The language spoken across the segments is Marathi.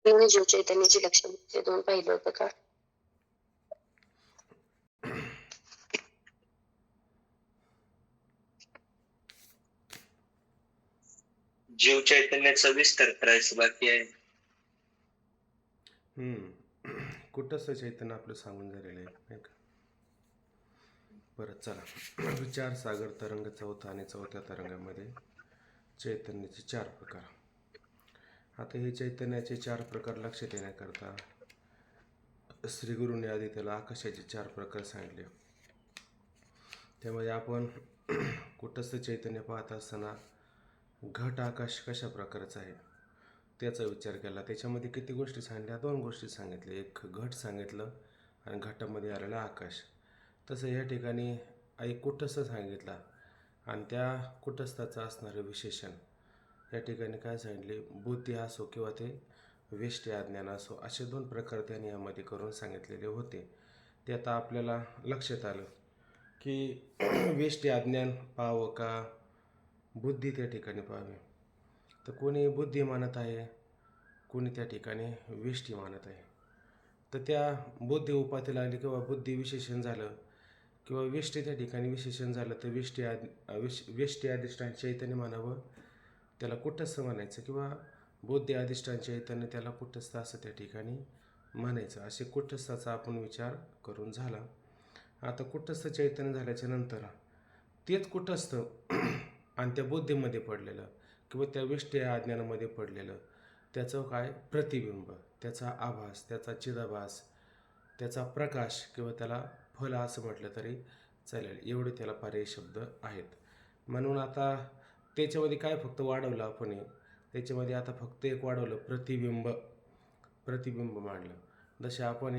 आणि जीव चैतन्याची लक्षण ते दोन पाहिलं होतं का? जीव चैतन्याचा विस्तार करायचं बाकी आहे. कुठंच चैतन्य आपलं सांगून झालेलं आहे नाही का. परत चला विचार सागर तरंग चौथा आणि चौथ्या तरंगामध्ये चैतन्याचे 4 प्रकार. आता हे चैतन्याचे 4 प्रकार लक्षात येण्याकरता श्री गुरुने आधी त्याला आकाशाचे 4 प्रकार सांगितले. त्यामध्ये आपण कुठंच चैतन्य पाहत असताना घट आकाश कशा प्रकारचं आहे त्याचा विचार केला. त्याच्यामध्ये किती गोष्टी सांगितल्या? 2 गोष्टी सांगितल्या. एक घट सांगितलं आणि घटामध्ये आलेला आकाश. तसं या ठिकाणी एक कुटस्थ सांगितला आणि त्या कुटस्थाचं असणारं विशेषण या ठिकाणी काय सांगितले? बुद्धी असो किंवा ते वेष्टी अज्ञान असो, असे 2 प्रकार त्यांनी यामध्ये करून सांगितलेले होते. ते आता आपल्याला लक्षात आलं की वेष्टी अज्ञान पाहावं का बुद्धी त्या ठिकाणी पाहावी. तर कोणी बुद्धी मानत आहे, कोणी त्या ठिकाणी वेष्टी मानत आहे. तर त्या बुद्धी उपाती लागली किंवा बुद्धी विशेषण झालं किंवा वेष्टी त्या ठिकाणी विशेषण झालं तर वेष्टी अधिष्ठान चैतन्य म्हणावं, त्याला कुटस्थ म्हणायचं, किंवा बुद्धी अधिष्ठान चैतन्य त्याला कुटस्थ असं त्या ठिकाणी म्हणायचं. असे कुटस्थाचा आपण विचार करून झाला. आता कुटस्थ चैतन्य झाल्याच्या नंतर तेच कुटस्थ आणि त्या बुद्धीमध्ये पडलेलं किंवा त्या वेष्टी अज्ञानामध्ये पडलेलं त्याचं काय? प्रतिबिंब, त्याचा आभास, त्याचा चिदाभास, त्याचा प्रकाश किंवा त्याला फल असं म्हटलं तरी चालेल. एवढे त्याला पर्यायी शब्द आहेत. म्हणून आता त्याच्यामध्ये काय फक्त वाढवलं आपण, त्याच्यामध्ये आता फक्त एक वाढवलं, प्रतिबिंब मांडलं. जसे आपण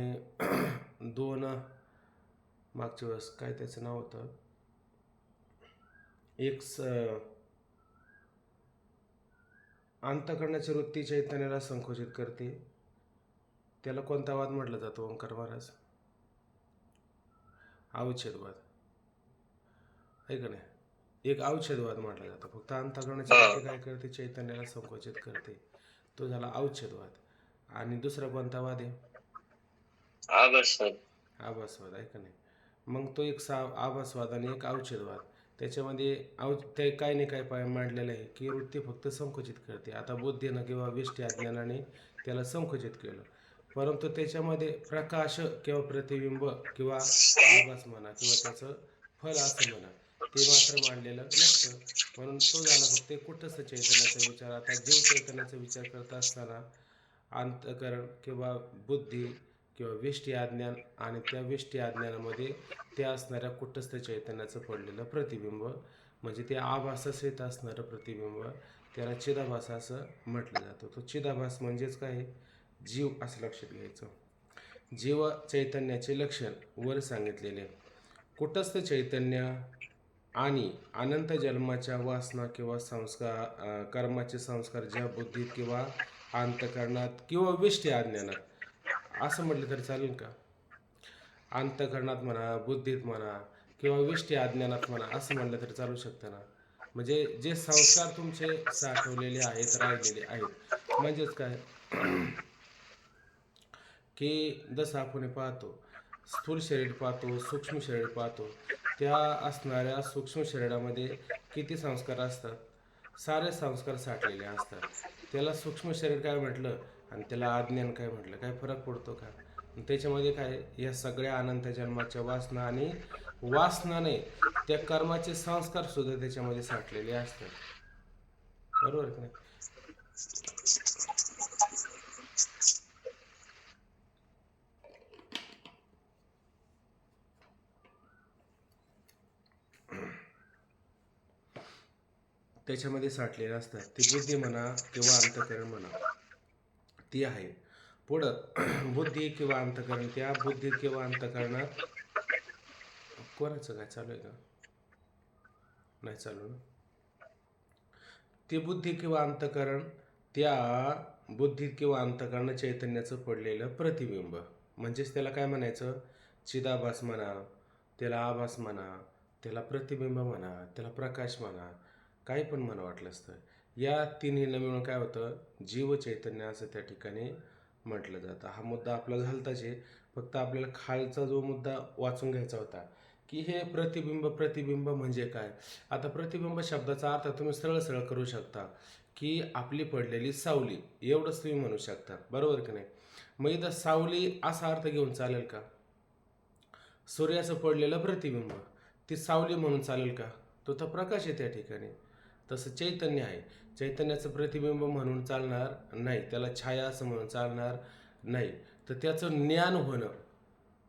2 मागच्या वेळेस काय त्याचं नाव होतं, एक अंतःकरणाची वृत्ती चैतन्याला संकुचित करते, त्याला कोणता वाद म्हटला जातो ओंकार महाराज? अवच्छेदवाद आहे का नाही? एक अवच्छेदवाद म्हटला जातो. फक्त अंतःकरणाची वृत्ती काय करते? चैतन्याला संकुचित करते, तो झाला अवच्छेदवाद. आणि दुसरा कोणता वाद आहे? आभासवाद आहे का नाही? मग तो एक आभासवाद आणि एक अवच्छेदवाद. त्याच्यामध्ये ते काय नाही काय मांडलेलं आहे की वृत्ती फक्त संकुचित करते. आता बुद्धीनं किंवा वेष्टी अज्ञानाने त्याला संकुचित केलं, परंतु त्याच्यामध्ये प्रकाश किंवा प्रतिबिंब किंवा आभास म्हणा किंवा त्याचं फल असं म्हणा ते मात्र मांडलेलं नसतं. म्हणून तो झाला फक्त एक कुटस्थ चैतन्याचा विचार. आता जीव चैतन्याचा विचार करत असताना अंतःकरण किंवा बुद्धी किंवा वेष्टी अज्ञान आणि त्या वेष्टी अज्ञानामध्ये त्या असणाऱ्या कुटस्थ चैतन्याचं पडलेलं प्रतिबिंब म्हणजे ते आभासास येत असणारं प्रतिबिंब त्याला चिदाभास असं म्हटलं जातं. तो चिदाभास म्हणजेच काय? जीव असं लक्षात घ्यायचं. जीव चैतन्याचे लक्षण वर सांगितलेले. कुटस्थ चैतन्य आणि अनंत जन्माच्या वासना किंवा संस्कार कर्माचे संस्कार ज्या बुद्धीत किंवा अंतःकरणात किंवा वेष्टी अज्ञानात असं म्हटलं तरी चालेल का? अंतःकरणात म्हणा, बुद्धीत म्हणा किंवा वेष्टी अज्ञानात म्हणा असं म्हटलं तरी चालू शकतं ना. म्हणजे जे संस्कार तुमचे साठवलेले आहेत, राहिलेले आहेत, म्हणजेच काय की जसं आपण पाहतो स्थूल शरीर पाहतो, सूक्ष्म शरीर पाहतो, त्या असणाऱ्या सूक्ष्म शरीरामध्ये किती संस्कार असतात? सारे संस्कार साठलेले असतात. त्याला सूक्ष्म शरीर काय म्हटलं आणि त्याला अज्ञान काय म्हटलं, काय फरक पडतो का? त्याच्यामध्ये काय? या सगळ्या अनंत जन्माच्या वासना आणि वासनाने त्या कर्माचे संस्कार सुद्धा त्याच्यामध्ये साठलेले असतात. बरोबर की नाही? त्याच्यामध्ये साठलेले असतात. ती बुद्धी म्हणा किंवा अंतःकरण म्हणा ती आहे. पुढं बुद्धी किंवा अंतःकरण, त्या बुद्धीत किंवा अंतःकरणात कोणाचं काय चालू आहे का? नाही चालू ना. ती बुद्धी किंवा अंतःकरण, त्या बुद्धीत किंवा अंतःकरण चैतन्याचं पडलेलं प्रतिबिंब म्हणजेच त्याला काय म्हणायचं? चिदाभास म्हणा, त्याला आभास म्हणा, त्याला प्रतिबिंब म्हणा, त्याला प्रकाश म्हणा, काही पण म्हणा वाटलं असतं. या तिन्हीला मिळून काय होतं, जीव चैतन्य असं त्या ठिकाणी म्हटलं जातं. हा मुद्दा आपला झालताच आहे, फक्त आपल्याला खालचा जो मुद्दा वाचून घ्यायचा होता की हे प्रतिबिंब म्हणजे काय. आता प्रतिबिंब शब्दाचा अर्थ तुम्ही सरळ सरळ करू शकता की आपली पडलेली सावली, एवढंच तुम्ही म्हणू शकता, बरोबर की नाही. मग इथं सावली असा अर्थ घेऊन चालेल का? सूर्याचं पडलेलं प्रतिबिंब ती सावली म्हणून चालेल का? तो तर प्रकाश आहे त्या ठिकाणी. तसं चैतन्य आहे, चैतन्याचं प्रतिबिंब म्हणून चालणार नाही, त्याला छाया असं म्हणून चालणार नाही. तर त्याचं ज्ञान होणं,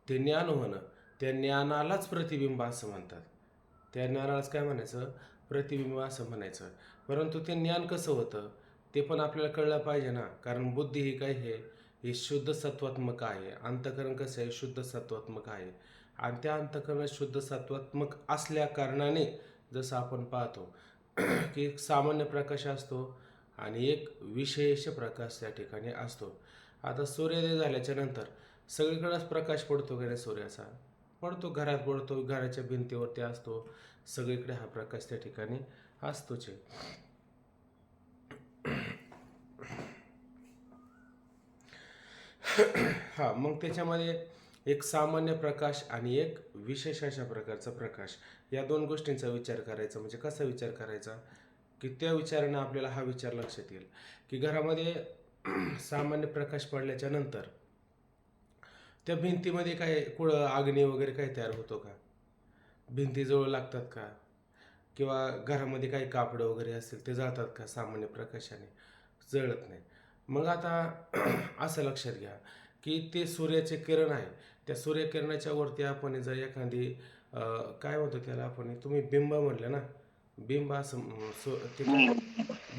ते ज्ञान होणं, त्या ज्ञानालाच प्रतिबिंब असं म्हणतात. त्या ज्ञानालाच काय म्हणायचं, प्रतिबिंब असं म्हणायचं. परंतु ते ज्ञान कसं होतं ते पण आपल्याला कळलं पाहिजे ना, कारण बुद्धी ही काय आहे, हे शुद्ध सत्वात्मक आहे. अंतःकरण कसं आहे, शुद्ध सत्वात्मक आहे. आणि त्या अंतःकरण शुद्ध सत्वात्मक असल्या कारणाने जसं आपण पाहतो की एक सामान्य प्रकाश असतो आणि एक विशेष प्रकाश त्या ठिकाणी असतो. आता सूर्योदय झाल्याच्या नंतर सगळीकडेच प्रकाश पडतो का नाही सूर्याचा? पडतो, घरात पडतो, घराच्या भिंतीवरती असतो, सगळीकडे हा प्रकाश त्या ठिकाणी असतोच आहे. हा, मग त्याच्यामध्ये एक सामान्य प्रकाश आणि एक विशेष अशा प्रकारचा प्रकाश, या दोन गोष्टींचा विचार करायचा. म्हणजे कसा विचार करायचा की त्या विचारानं आपल्याला हा विचार लक्षात येईल की घरामध्ये सामान्य प्रकाश पडल्याच्या नंतर त्या भिंतीमध्ये काय कुठं अग्नी वगैरे काही तयार होतो का? भिंती जवळ लागतात का? किंवा घरामध्ये काही कापडं वगैरे असतील ते जळतात का सामान्य प्रकाशाने? जळत नाही. मग आता असं लक्षात घ्या की ते सूर्याचे किरण आहे, त्या सूर्यकिरणाच्या वरती आपण जर एखादी काय म्हणतो त्याला आपण, तुम्ही बिंब म्हटलं ना, बिंब असं ते काय,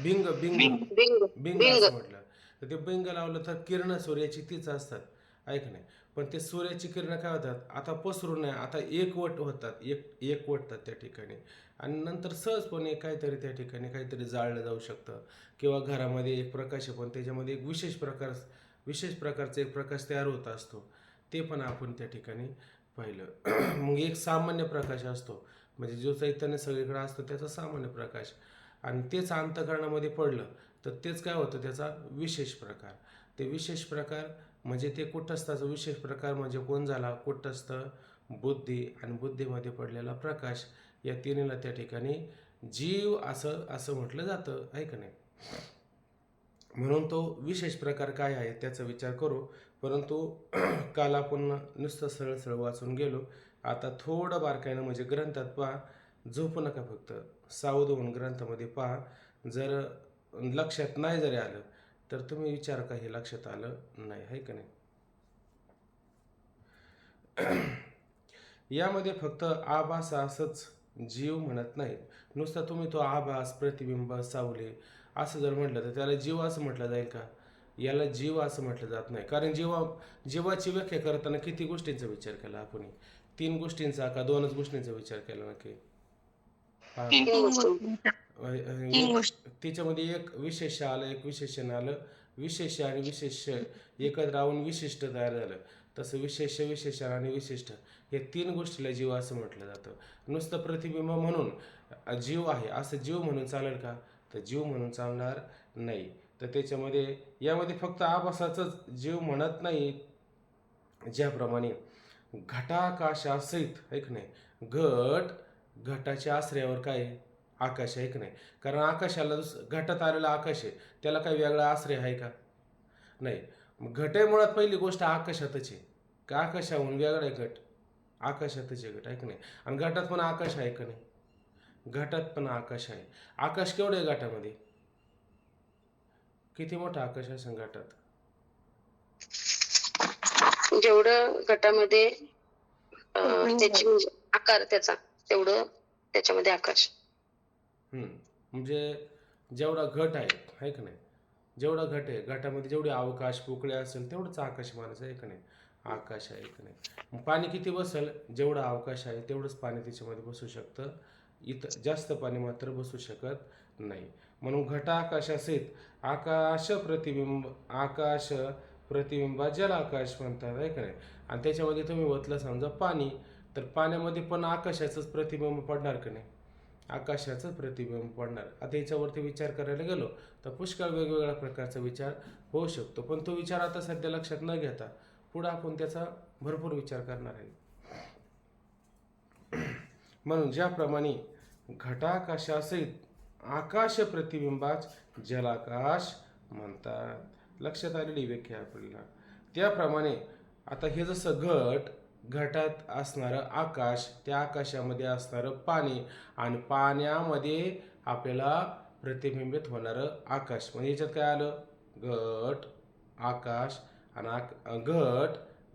बिंग बिंग बिंग बिंग बिंग असं म्हटलं तर ते बिंग लावलं तर किरणं सूर्याची तीच असतात, ऐक नाही. पण ते सूर्याची किरणं काय होतात, आता पसरून नाही, आता एकवट होतात, एकवटतात त्या ठिकाणी. आणि नंतर सहजपणे काहीतरी त्या ठिकाणी काहीतरी जाळलं जाऊ शकतं. किंवा घरामध्ये एक प्रकाश आहे पण त्याच्यामध्ये एक विशेष प्रकारचा एक प्रकाश तयार होत असतो, ते पण आपण त्या ठिकाणी पाहिलं. मग एक सामान्य प्रकाश असतो, म्हणजे जो चैतन्य सगळीकडे असतो त्याचा सामान्य प्रकाश, आणि तेच अंतःकरणामध्ये पडलं तर तेच काय होतं, त्याचा विशेष प्रकार. ते विशेष प्रकार म्हणजे ते कुटस्थाचा विशेष प्रकार म्हणजे कोण झाला, कुटस्थ, बुद्धी आणि बुद्धीमध्ये पडलेला प्रकाश, या तिन्हीला त्या ठिकाणी जीव असं असं म्हटलं जातं, आहे का नाही. म्हणून तो विशेष प्रकार काय आहे त्याचा विचार करू. परंतु काल आपण नुसतं सरळ सरळ वाचून गेलो, आता थोडं बारकाईनं म्हणजे ग्रंथात पहा, झोपू नका, फक्त सावध होऊन ग्रंथामध्ये पहा. जर लक्षात नाही जरी आलं तर तुम्ही विचार का हे लक्षात आलं नाही, आहे का नाही. यामध्ये फक्त आभास असंच जीव म्हणत नाहीत. नुसतं तुम्ही तो आभास, प्रतिबिंब, सावली असं जर म्हटलं तर त्याला जीव असं म्हटलं जाईल का? याला जीव असं म्हटलं जात नाही. कारण जीवाची व्याख्या करताना किती गोष्टींचा विचार केला आपण? 3 गोष्टींचा का 2च गोष्टींचा विचार केला नक्की? पहा तीन गोष्टी. त्याच्यामध्ये एक विशेष आलं, एक विशेषण आलं, विशेष आणि विशेष एकत्र राहून विशिष्ट तयार झालं. तसं विशेषण आणि विशिष्ट हे 3 गोष्टीला जीव असं म्हटलं जातं. नुसतं प्रतिबिंब म्हणून जीव आहे असं जीव म्हणून चालेल का? तर जीव म्हणून चालणार नाही. तर त्याच्यामध्ये यामध्ये फक्त आभासाचाच जीव म्हणत नाही. ज्याप्रमाणे घटाकाशासहित, आहे की नाही, घटाच्या आश्रयावर काय आकाश, आहे की नाही. कारण आकाशाला घटात आलेला आकाश आहे, त्याला काही वेगळा आश्रय आहे का? नाही. मग घट आहे मुळात पहिली गोष्ट आकाशातच आहे का? आकाशाहून वेगळा आहे घट? आकाशातच आहे घट, आहे की नाही. आणि घटात पण आकाश आहे का नाही? घटात पण आकाश आहे. आकाश केवढं आहे घटामध्ये? किती मोठं आकाश असेल घटात? जेवढं घटामध्ये त्याची म्हणजे आकार त्याचा, तेवढं त्याच्यामध्ये आकाश. म्हणजे जेवढा घट आहे का नाही, जेवढा घट आहे घटामध्ये जेवढे अवकाश पोकळे असेल तेवढंच आकाश मानायचं, आहे का नाही. आकाश आहे का नाही. मग पाणी किती बसेल, जेवढा अवकाश आहे तेवढंच पाणी त्याच्यामध्ये बसू शकतं, इथं जास्त पाणी मात्र बसू शकत नाही. म्हणून घटाकाशासहित आकाश प्रतिबिंब जलाकाश म्हणतात, आहे का नाही. आणि त्याच्यामध्ये तुम्ही ओतलं समजा पाणी, तर पाण्यामध्ये पण आकाशाचंच प्रतिबिंब पडणार का नाही. आकाशाचं प्रतिबिंब पडणार. आता याच्यावरती विचार करायला गेलो तर पुष्कळ वेगवेगळ्या प्रकारचा विचार होऊ शकतो, पण तो विचार आता सध्या लक्षात न घेता पुढे आपण त्याचा भरपूर विचार करणार आहे. म्हणून ज्याप्रमाणे घटाकाशासहित आकाश प्रतिबिंबाच जलाकाश म्हणतात. लक्षात आलेली व्याख्या आपल्याला. त्याप्रमाणे आता हे जसं घटात असणारं आकाश, त्या आकाशामध्ये असणारं पाणी आणि पाण्यामध्ये आपल्याला प्रतिबिंबित होणारं आकाश, म्हणजे याच्यात काय आलं? घट, आकाश आणि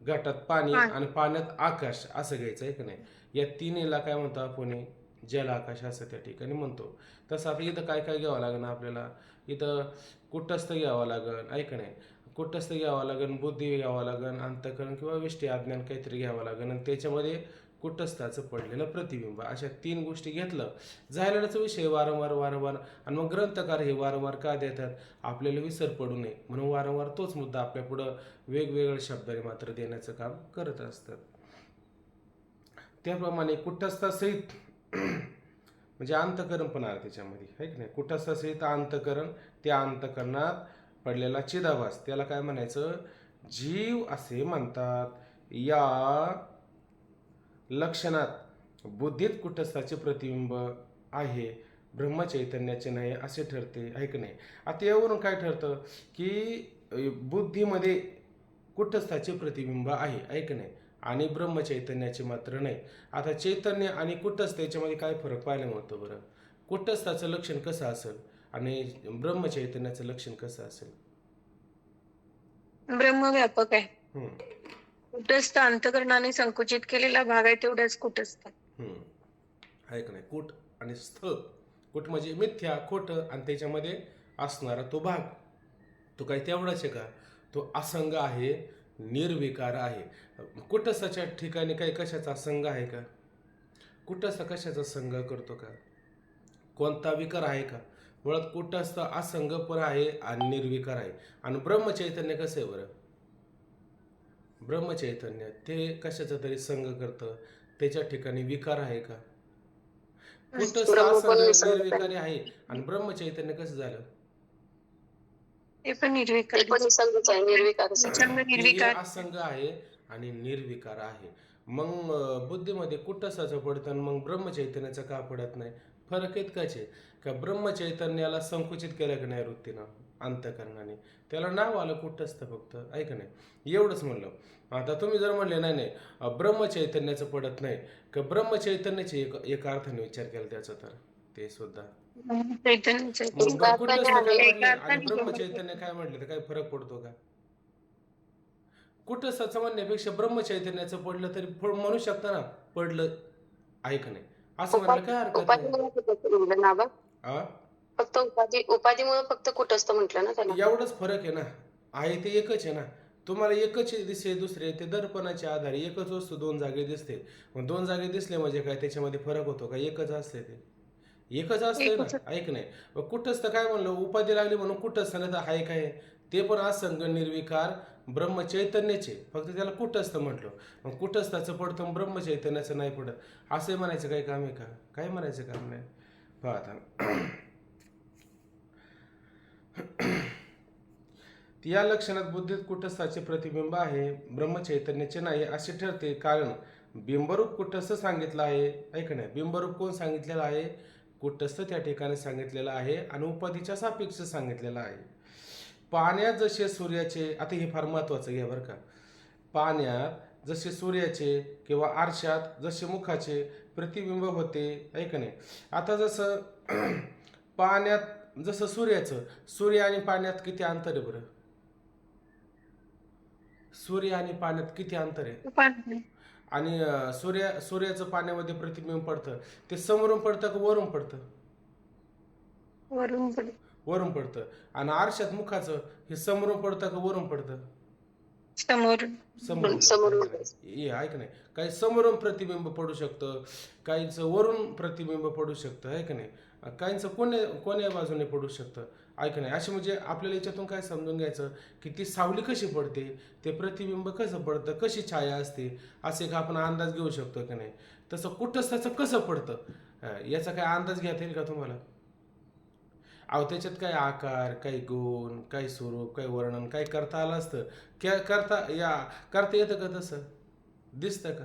घटात पाणी आणि पाण्यात आकाश असं घ्यायचं आहे का नाही. या तिन्हीला काय म्हणतो आपण? जल आकाश असं त्या ठिकाणी म्हणतो. तसं आता इथं काय काय घ्यावं लागेल आपल्याला? इथं कुटस्थ घ्यावं लागेल, ऐक नाही, कुटस्थ घ्यावं लागेल, बुद्धी घ्यावं लागेल, अंतःकरण किंवा विष्टी अज्ञान काहीतरी घ्यावं लागेल, आणि त्याच्यामध्ये कुटस्थाचं पडलेलं प्रतिबिंब, अशा 3 गोष्टी घेतलं जायलाच विषय वारंवार. आणि मग ग्रंथकार हे वारंवार का देतात? आपल्याला विसर पडू नये म्हणून वारंवार तोच मुद्दा आपल्या पुढं वेगवेगळ्या शब्दाने मात्र देण्याचं काम करत असतात. त्याप्रमाणे कुटस्थासहित म्हणजे अंतःकरण पण आहे त्याच्यामध्ये, आहे की नाही. कुटस्थासहित अंतःकरण, त्या अंतःकरणात पडलेला चिदाभास, त्याला काय म्हणायचं? जीव असे म्हणतात. या लक्षणात बुद्धीत कुटस्थाचे प्रतिबिंब आहे, ब्रह्मचैतन्याचे नाही असे ठरते, आहे की नाही. आता यावरून काय ठरतं की बुद्धीमध्ये कुटस्थाचे प्रतिबिंब आहे, आहे की नाही, आणि ब्रह्मचैतन्याचे मात्र नाही. आता चैतन्य आणि कुटस्थ याच्यामध्ये काय फरक पाहायला मिळतो बरं? कुटस्थाचं लक्षण कसं असेल आणि ब्रह्मचैतन्याचं लक्षण कसं असेल? ब्रह्मव्यापक आहे. कुटस्थ अंतःकरणाने संकुचित केलेला भाग आहे, तेवढाच कुटस्थ. आहे का नाही. कुट आणि स्थ, कुट म्हणजे मिथ्या, खोटं, आणि त्याच्यामध्ये असणारा तो भाग, तो काही तेवढाच आहे का? तो असंग आहे, निर्विकार आहे. कुटस्थाच्या ठिकाणी काही कशाचा संग आहे का? कुटस्थ कशाचा संग करतो का? कोणता विकार आहे का? मुळात कुटस्थ असंग पण आहे आणि निर्विकार आहे. आणि ब्रह्मचैतन्य कसं आहे बरं? ब्रह्मचैतन्य ते कशाचा तरी संग करतं, त्याच्या ठिकाणी विकार आहे का? कुटस्थ असंग निर्विकारी आहे, आणि ब्रह्मचैतन्य कसं झालं? ते पण निर्विकार, असंग आहे आणि निर्विकार आहे. मग बुद्धीमध्ये कुटस्थाचं पडतं आणि मग ब्रह्मचैतन्याचं का पडत नाही? फरक इतकाच आहे का ब्रह्मचैतन्याला संकुचित केलं की नाही वृत्तीनं, अंतःकरणाने, त्याला नाव आलं कुटस्थ फक्त, ऐक नाही. एवढंच म्हणलं. आता तुम्ही जर म्हणले नाही ब्रह्मचैतन्याचं पडत नाही, का ब्रह्मचैतन्याचे एका अर्थाने विचार केला त्याचा, तर ते सुद्धा आणि ब्रह्मचैतन्य काय म्हटलं तर काही फरक पडतो का? कुटस्थाचं म्हणण्यापेक्षा ब्रह्मचैतन्याचं पडलं तरी म्हणू शकता ना, पडलं, ऐक नाही, असं म्हणलं काय हरकत नाही. फक्त उपाधीमुळे फक्त कुटस्थ म्हटलं ना त्याला. एवढंच फरक आहे ना, आहे ते एकच आहे ना. तुम्हाला एकच दिसते, दुसरे ते दर्पणाच्या आधारे एकच वस्तू 2 जागे दिसते. मग 2 जागे दिसले म्हणजे काय, त्याच्यामध्ये फरक होतो का? एकच असते, ते एकच असते ना, ऐक नाही. कुटस्थ काय म्हणलं, उपाधी लागली म्हणून कुटस्थ नाही तर आहे काय? ते पण असंग निर्विकार ब्रह्मचैतन्याचे, फक्त त्याला कुटस्थ म्हटलं. मग कुटस्थाचं पडतं, ब्रह्मचैतन्याचं नाही पडत, असं म्हणायचं काही काम आहे का? काय म्हणायचं काम नाही. पहा आता, या लक्षणात बुद्धीत कुटस्थाचे प्रतिबिंब आहे, ब्रह्मचैतन्याचे नाही असे ठरते. कारण बिंबरूप कुटस्थ सांगितलं आहे, ऐक नाही. बिंबरूप कोण सांगितलेलं आहे? कुटस्थ त्या ठिकाणी सांगितलेलं आहे, आणि उपाधीच्या सापेक्ष सांगितलेलं आहे. पाण्यात जसे सूर्याचे, आता हे फार महत्वाचं घ्या बरं का, पाण्यात जसे सूर्याचे किंवा आरशात जसे मुखाचे प्रतिबिंब होते, ऐक नाही. आता जसं पाण्यात जसं सूर्य आणि पाण्यात किती अंतर आहे बरं? सूर्य आणि पाण्यात किती अंतर आहे? आणि सूर्याचं पाण्यामध्ये प्रतिबिंब पडतं, ते समोरून पडतं का वरून पडतं? वरून पडतं. आणि आरशात मुखाचं हे समोरून पडतं का वरून पडतं? समोरून. ऐक नाही, काही समोरून प्रतिबिंब पडू शकतं, काहींचं वरून प्रतिबिंब पडू शकतं, आहे का नाही. काहींचं कोण्या बाजूने पडू शकतं, ऐक नाही. असे म्हणजे आपल्याला याच्यातून काय समजून घ्यायचं की ती सावली कशी पडते, ते प्रतिबिंब कसं पडतं, कशी छाया असते, असे का आपण अंदाज घेऊ शकतो की नाही. तसं कुटस्थाचं कसं पडतं याचा काय अंदाज घेता येईल का तुम्हाला? अहो त्याच्यात काही आकार, काही गुण, काही स्वरूप, काही वर्णन, काही करता आलं असतं. करता येतं का तसं? दिसतं का?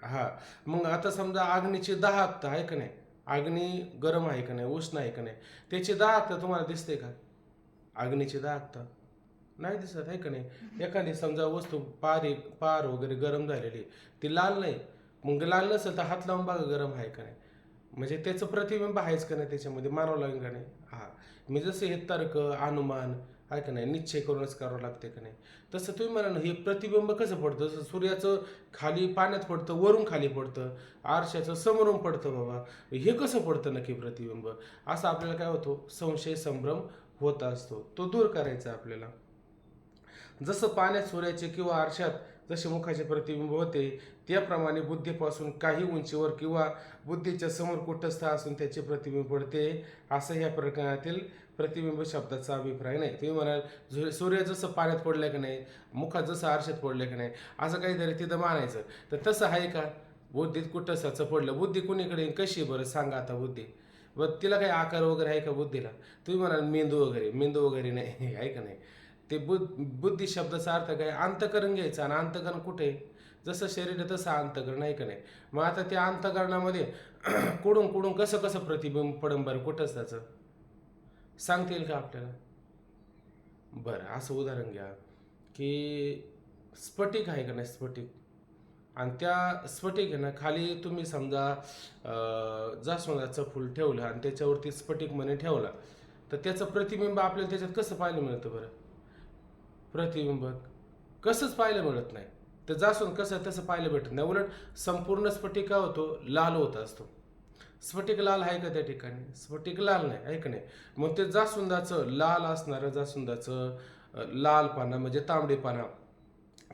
हां. मग आता समजा अग्नीची दाहकता आहे का नाही? अग्नी गरम आहे का नाही? उष्ण आहे का नाही? त्याची दाहकता तुम्हाला दिसते का? अग्नीची दाहकता नाही दिसत आहे का नाही? एखादी समजा वस्तू पार वगैरे गरम झालेली, ती लाल नाही. मग लाल नसेल तर हात लावून बघा गरम आहे का नाही? म्हणजे त्याचं प्रतिबिंब आहेच का नाही त्याच्यामध्ये, मानावं लागेल का नाही? हां. म्हणजे जसं हे तर्क, अनुमान आहे का नाही, निश्चय करूनच करावं लागते का नाही, तसं तुम्ही म्हणा ना, हे प्रतिबिंब कसं पडतं? जसं सूर्याचं खाली पाण्यात पडतं, वरून खाली पडतं, आरशाचं समोरून पडतं बाबा, हे कसं पडतं नक्की प्रतिबिंब? असं आपल्याला काय होतो, संशय संभ्रम होत असतो. तो दूर करायचा आपल्याला. जसं पाण्यात सूर्याचे किंवा आरशात जसे मुखाचे प्रतिबिंब होते, त्याप्रमाणे बुद्धीपासून काही उंचीवर किंवा बुद्धीच्या समोर कुटस्थ असून त्याचे प्रतिबिंब पडते, असं ह्या प्रकरणातील प्रतिबिंब शब्दाचा अभिप्राय नाही. तुम्ही म्हणाल सूर्य जसं पाण्यात पडलं की नाही, मुखात जसं आरशात पडलं की नाही, असं काहीतरी तिथं मानायचं. तर तसं आहे का? बुद्धीत कुटस्थाचं पडलं, बुद्धी कुणीकडे येईल? कशी बरं सांगा आता बुद्धी? व तिला काही आकार वगैरे आहे का बुद्धीला? तुम्ही म्हणाल मेंदू वगैरे नाही आहे का नाही? ते बुद्धी शब्दाचा अर्थ काय? अंतकरण घ्यायचं. आणि अंतकरण कुठे? जसं शरीर आहे तसं अंतकरण आहे का नाही? मग आता त्या अंतकरणामध्ये कुठून कुठून कसं कसं प्रतिबिंब पडन बरं कुठंच त्याचं सांगता येईल का आपल्याला? बरं असं उदाहरण घ्या की स्फटिक आहे का नाही, स्फटिक. आणि त्या स्फटिक आहे ना, खाली तुम्ही समजा जास्वंदाचं फूल ठेवलं आणि त्याच्यावरती स्फटिक म्हणे ठेवला, तर त्याचं प्रतिबिंब आपल्याला त्याच्यात कसं पाहायला मिळतं बरं? प्रतिबिंब कसंच पाहायला मिळत नाही. तर जास्वंद कसं तसं पाहायला भेटत नाही. उलट संपूर्ण स्फटिक काय होतो, लाल होत असतो. स्फटिक लाल आहे का त्या ठिकाणी? स्फटिक लाल नाही आहे का नाही? मग ते जास्वंदाचं लाल असणारं जास्वंदाचं लालपाना म्हणजे तांबडेपाना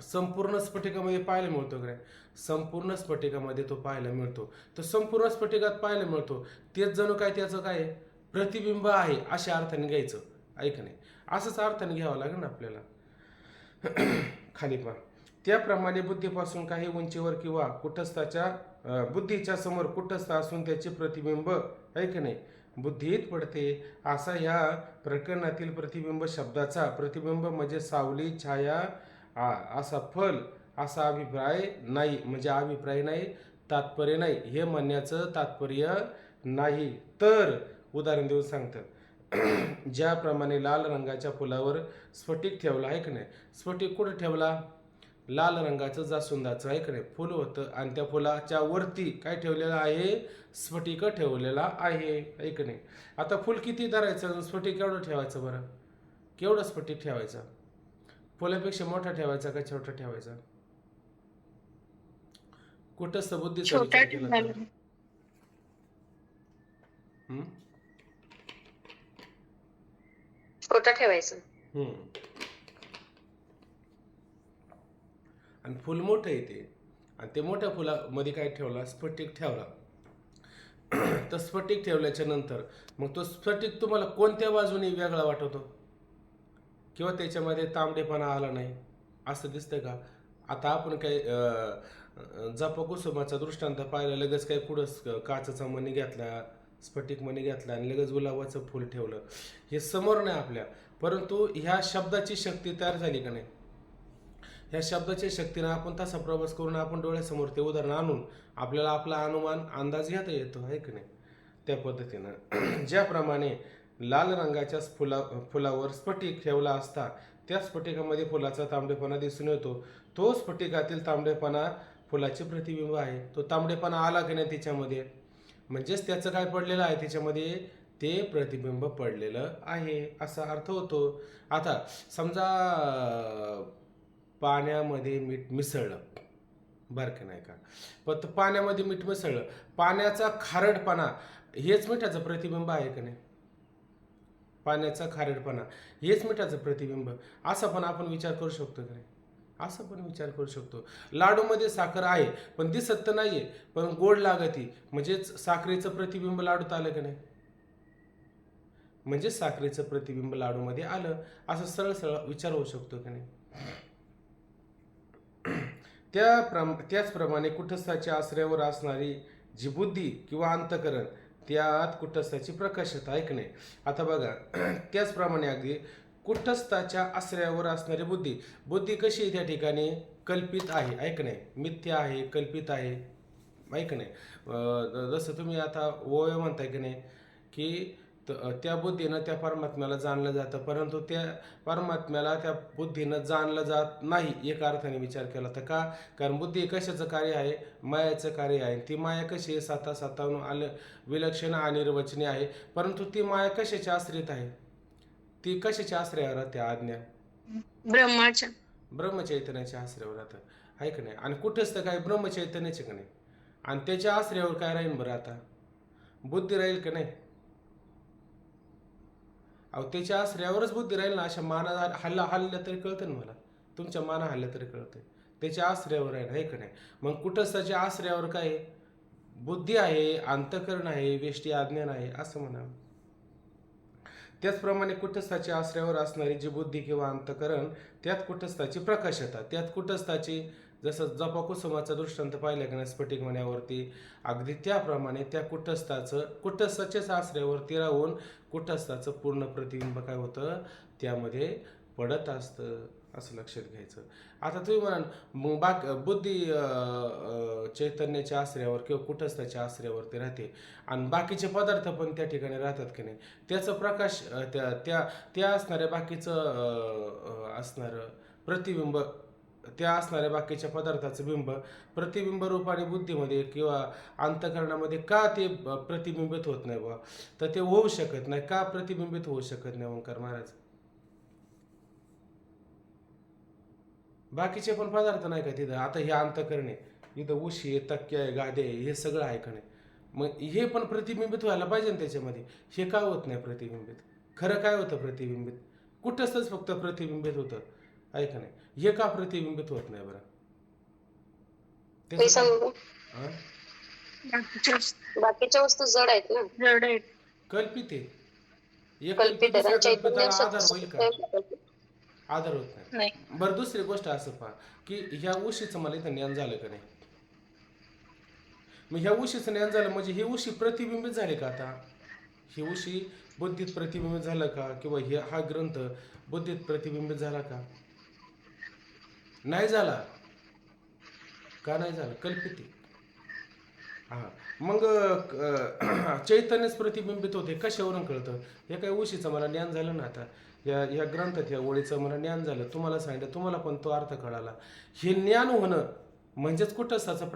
संपूर्ण स्फटिकामध्ये पाहायला मिळतो का नाही? संपूर्ण स्फटिकामध्ये तो पाहायला मिळतो. तर संपूर्ण स्फटिकात पाहायला मिळतो, तेच जणू काय त्याचं काय आहे? प्रतिबिंब आहे अशा अर्थाने घ्यायचं आहे का नाही? असंच अर्थाने घ्यावं लागेल ना आपल्याला. खाली पहा. त्याप्रमाणे बुद्धीपासून काही उंचीवर किंवा बुद्धीच्या समोर कुटस्थ असून त्याचे प्रतिबिंब आहे की नाही बुद्धीत पडते, असा ह्या प्रकरणातील प्रतिबिंब शब्दाचा प्रतिबिंब म्हणजे सावली, छाया, असा फल, असा अभिप्राय नाही. म्हणजे अभिप्राय नाही, तात्पर्य नाही, हे म्हणण्याचं तात्पर्य नाही. तर उदाहरण देऊन सांगतात, ज्याप्रमाणे लाल रंगाच्या फुलावर स्फटिक ठेवला आहे की नाही, स्फटिक कुठे ठेवला? लाल रंगाचं जास्वंदाचं आहे की नाही फुल होतं, आणि त्या फुलाच्या वरती काय ठेवलेलं आहे? स्फटिक ठेवलेला आहे की नाही? आता फुल किती धरायचं, स्फटिक केवढं ठेवायचं बरं? केवढं स्फटिक ठेवायचा? फुलापेक्षा मोठा ठेवायचा का छोटा ठेवायचा? कुठंच बुद्धीचा छोटा विचार केला तर ठेवायला. हम्म? छोटा ठेवायचं. हम्म. आणि फुल मोठं येते, आणि ते मोठ्या फुलामध्ये काय ठेवला? स्फटिक ठेवला. तर स्फटिक ठेवल्याच्या नंतर मग तो स्फटिक तुम्हाला कोणत्या बाजूने वेगळा वाटतो, किंवा त्याच्यामध्ये तांबडेपणा आला नाही असं दिसतंय का? आता आपण काय जपकुसुमाचा दृष्टांत पाहिला, लगेच काय पुढं काचेचा मणी घेतला, स्फटिक मणी घेतला आणि लगेच गुलाबाचं फुल ठेवलं, हे समोर नाही आपल्या. परंतु ह्या शब्दाची शक्ती तयार झाली का नाही? ह्या शब्दाच्या शक्तीनं आपण तसा प्रवास करून आपण डोळ्यासमोर ते उदाहरण आणून आपल्याला आपला अनुमान अंदाज घेता येतो आहे की नाही? त्या पद्धतीनं ज्याप्रमाणे लाल रंगाच्या फुलावर स्फटिक ठेवला असता त्या स्फटिकामध्ये फुलाचा तांबडेपणा दिसून येतो. तो स्फटिकातील तांबडेपणा फुलाचे प्रतिबिंब आहे. तो तांबडेपणा आला की नाही त्याच्यामध्ये, म्हणजेच त्याचं काय पडलेलं आहे त्याच्यामध्ये? ते प्रतिबिंब पडलेलं आहे असा अर्थ होतो. आता समजा पाण्यामध्ये मीठ मिसळलं बरं का नाही का, पण पाण्यामध्ये मीठ मिसळलं, पाण्याचा खारटपणा हेच मिठाचं प्रतिबिंब आहे का नाही? पाण्याचा खारटपणा हेच मिठाचं प्रतिबिंब, असा पण आपण विचार करू शकतो का नाही? असं पण विचार करू शकतो. लाडूमध्ये साखर आहे पण दिसत तर नाहीये, पण गोड लागती, म्हणजेच साखरेचं प्रतिबिंब लाडूत आलं का नाही? म्हणजे साखरेचं प्रतिबिंब लाडूमध्ये आलं, असं सरळ सरळ विचार होऊ शकतो का नाही? त्याचप्रमाणे कुटस्थाच्या आश्रयावर असणारी जी बुद्धी किंवा अंतकरण त्यात कुटस्थाची प्रकाशता आहे की नाही. आता बघा त्याचप्रमाणे अगदी कुटस्थाच्या आश्रयावर असणारी बुद्धी, बुद्धी कशी आहे त्या ठिकाणी कल्पित आहे ऐक नाही, मिथ्या आहे, कल्पित आहे ऐक नाही. जसं तुम्ही आता ओय म्हणताय की नाही की त्या बुद्धीनं त्या परमात्म्याला जाणलं जातं, परंतु त्या परमात्म्याला त्या बुद्धीनं जाणलं जात नाही एका अर्थाने विचार केला तर. का? कारण बुद्धी कशाचं कार्य आहे? मायाचं कार्य आहे. ती माया कशी आहे? सातावून आलं विलक्षण अनिर्वचनीय आहे, परंतु ती माया कशाच्या आश्रित आहे? ती कशाच्या आश्रयावर राहते? आज्ञा ब्रह्माच्या. ब्रह्मचैतन्याच्या आश्रयावर राहतं आहे का नाही. आणि कुठंच तर काय ब्रह्मचैतन्याचे का नाही, आणि त्याच्या आश्रयावर काय राहील बरं आता? बुद्धी राहील का नाही? अहो त्याच्या आश्रयावरच बुद्धी राहील ना. अशा माना हल्ल्या तरी कळतं ना मला, तुमच्या माना हल्ल्या तरी कळतं, त्याच्या आश्रयावर आहे ना, का नाही. मग कुटस्थाच्या आश्रयावर काय आहे? बुद्धी आहे, अंतकरण आहे, वेष्टी अज्ञान आहे असं म्हणा. त्याचप्रमाणे कुटस्थाच्या आश्रयावर असणारी जी बुद्धी किंवा अंतकरण त्यात कुटस्थाची प्रकाशता, त्यात कुटस्थाची, जसं जपाकुसुमाचा दृष्टांत पाहिला की नाही स्फटिक मण्यावरती, अगदी त्याप्रमाणे त्या कुटस्थाच्याच आश्रयावरती राहून कुटस्थाचं पूर्ण प्रतिबिंब काय होतं? त्यामध्ये पडत असतं, असं लक्षात घ्यायचं. आता तुम्ही म्हणाल मग बुद्धी चैतन्याच्या आश्रयावर किंवा कुटस्थाच्या आश्रयावरती राहते आणि बाकीचे पदार्थ पण त्या ठिकाणी राहतात की नाही, त्याचं प्रकाश त्या असणाऱ्या बाकीचं असणारं प्रतिबिंब, त्या असणाऱ्या बाकीच्या पदार्थाचं बिंब प्रतिबिंब रूपाने बुद्धीमध्ये किंवा अंतकरणामध्ये का ते प्रतिबिंबित होत नाही बा? तर ते होऊ शकत नाही. का प्रतिबिंबित होऊ शकत नाही ओंकार महाराज? बाकीचे पण पदार्थ नाही का तिथं? आता हे अंतकरण आहे, इथं उशी आहे, तक्के आहे, गादे आहे, हे सगळं आहे का नाही? मग हे पण प्रतिबिंबित व्हायला पाहिजे ना त्याच्यामध्ये. हे का होत नाही प्रतिबिंबित? खरं काय होतं प्रतिबिंबित? कुठंच फक्त प्रतिबिंबित होतं आहे का नाही? हे का प्रतिबिंबित होत नाही बरं? काही सांगू? हा? बाकीच्या वस्तू जड आहेत ना, जड आहेत. कल्पित आहे. एक कल्पित आहेत, दुसऱ्या आणि चैतन्य कल्पिताला आधार होईल का? सत्य. आधार होत नाही. नाही. बरं दुसरी गोष्ट असं पहा की ह्या उशीचं मला इथं ज्ञान झालं का नाही? मग ह्या उशीचं ज्ञान झालं म्हणजे ही उशी प्रतिबिंबित झाली का? आता ही उशी बुद्धीत प्रतिबिंबित झालं का? किंवा हा ग्रंथ बुद्धीत प्रतिबिंबित झाला का? नाही झाला. का नाही झालं? कल्पित आहे. हा मग चैतन्यच प्रतिबिंबित होते, कशावरून कळतं? हे काय उशीचं मला ज्ञान झालं ना. आता ह्या ग्रंथात ह्या ओळीचं मला ज्ञान झालं, तुम्हाला सांगितलं, तुम्हाला पण तो अर्थ कळाला. हे ज्ञान होणं म्हणजेच कुटस्थाचं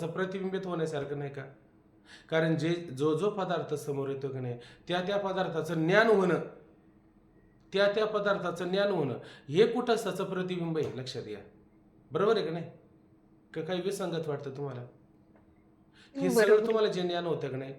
प्रतिबिंबित होण्यासारखं नाही का? कारण जो पदार्थ समोर येतो की नाही त्या पदार्थाचं ज्ञान होणं, त्या पदार्थाचं ज्ञान होणं हे कुटस्थाचं प्रतिबिंब आहे. लक्षात घ्या. बरोबर आहे का नाही? का काही विसंगत वाटतं तुम्हाला? हे सगळं तुम्हाला जे ज्ञान होतं का नाही,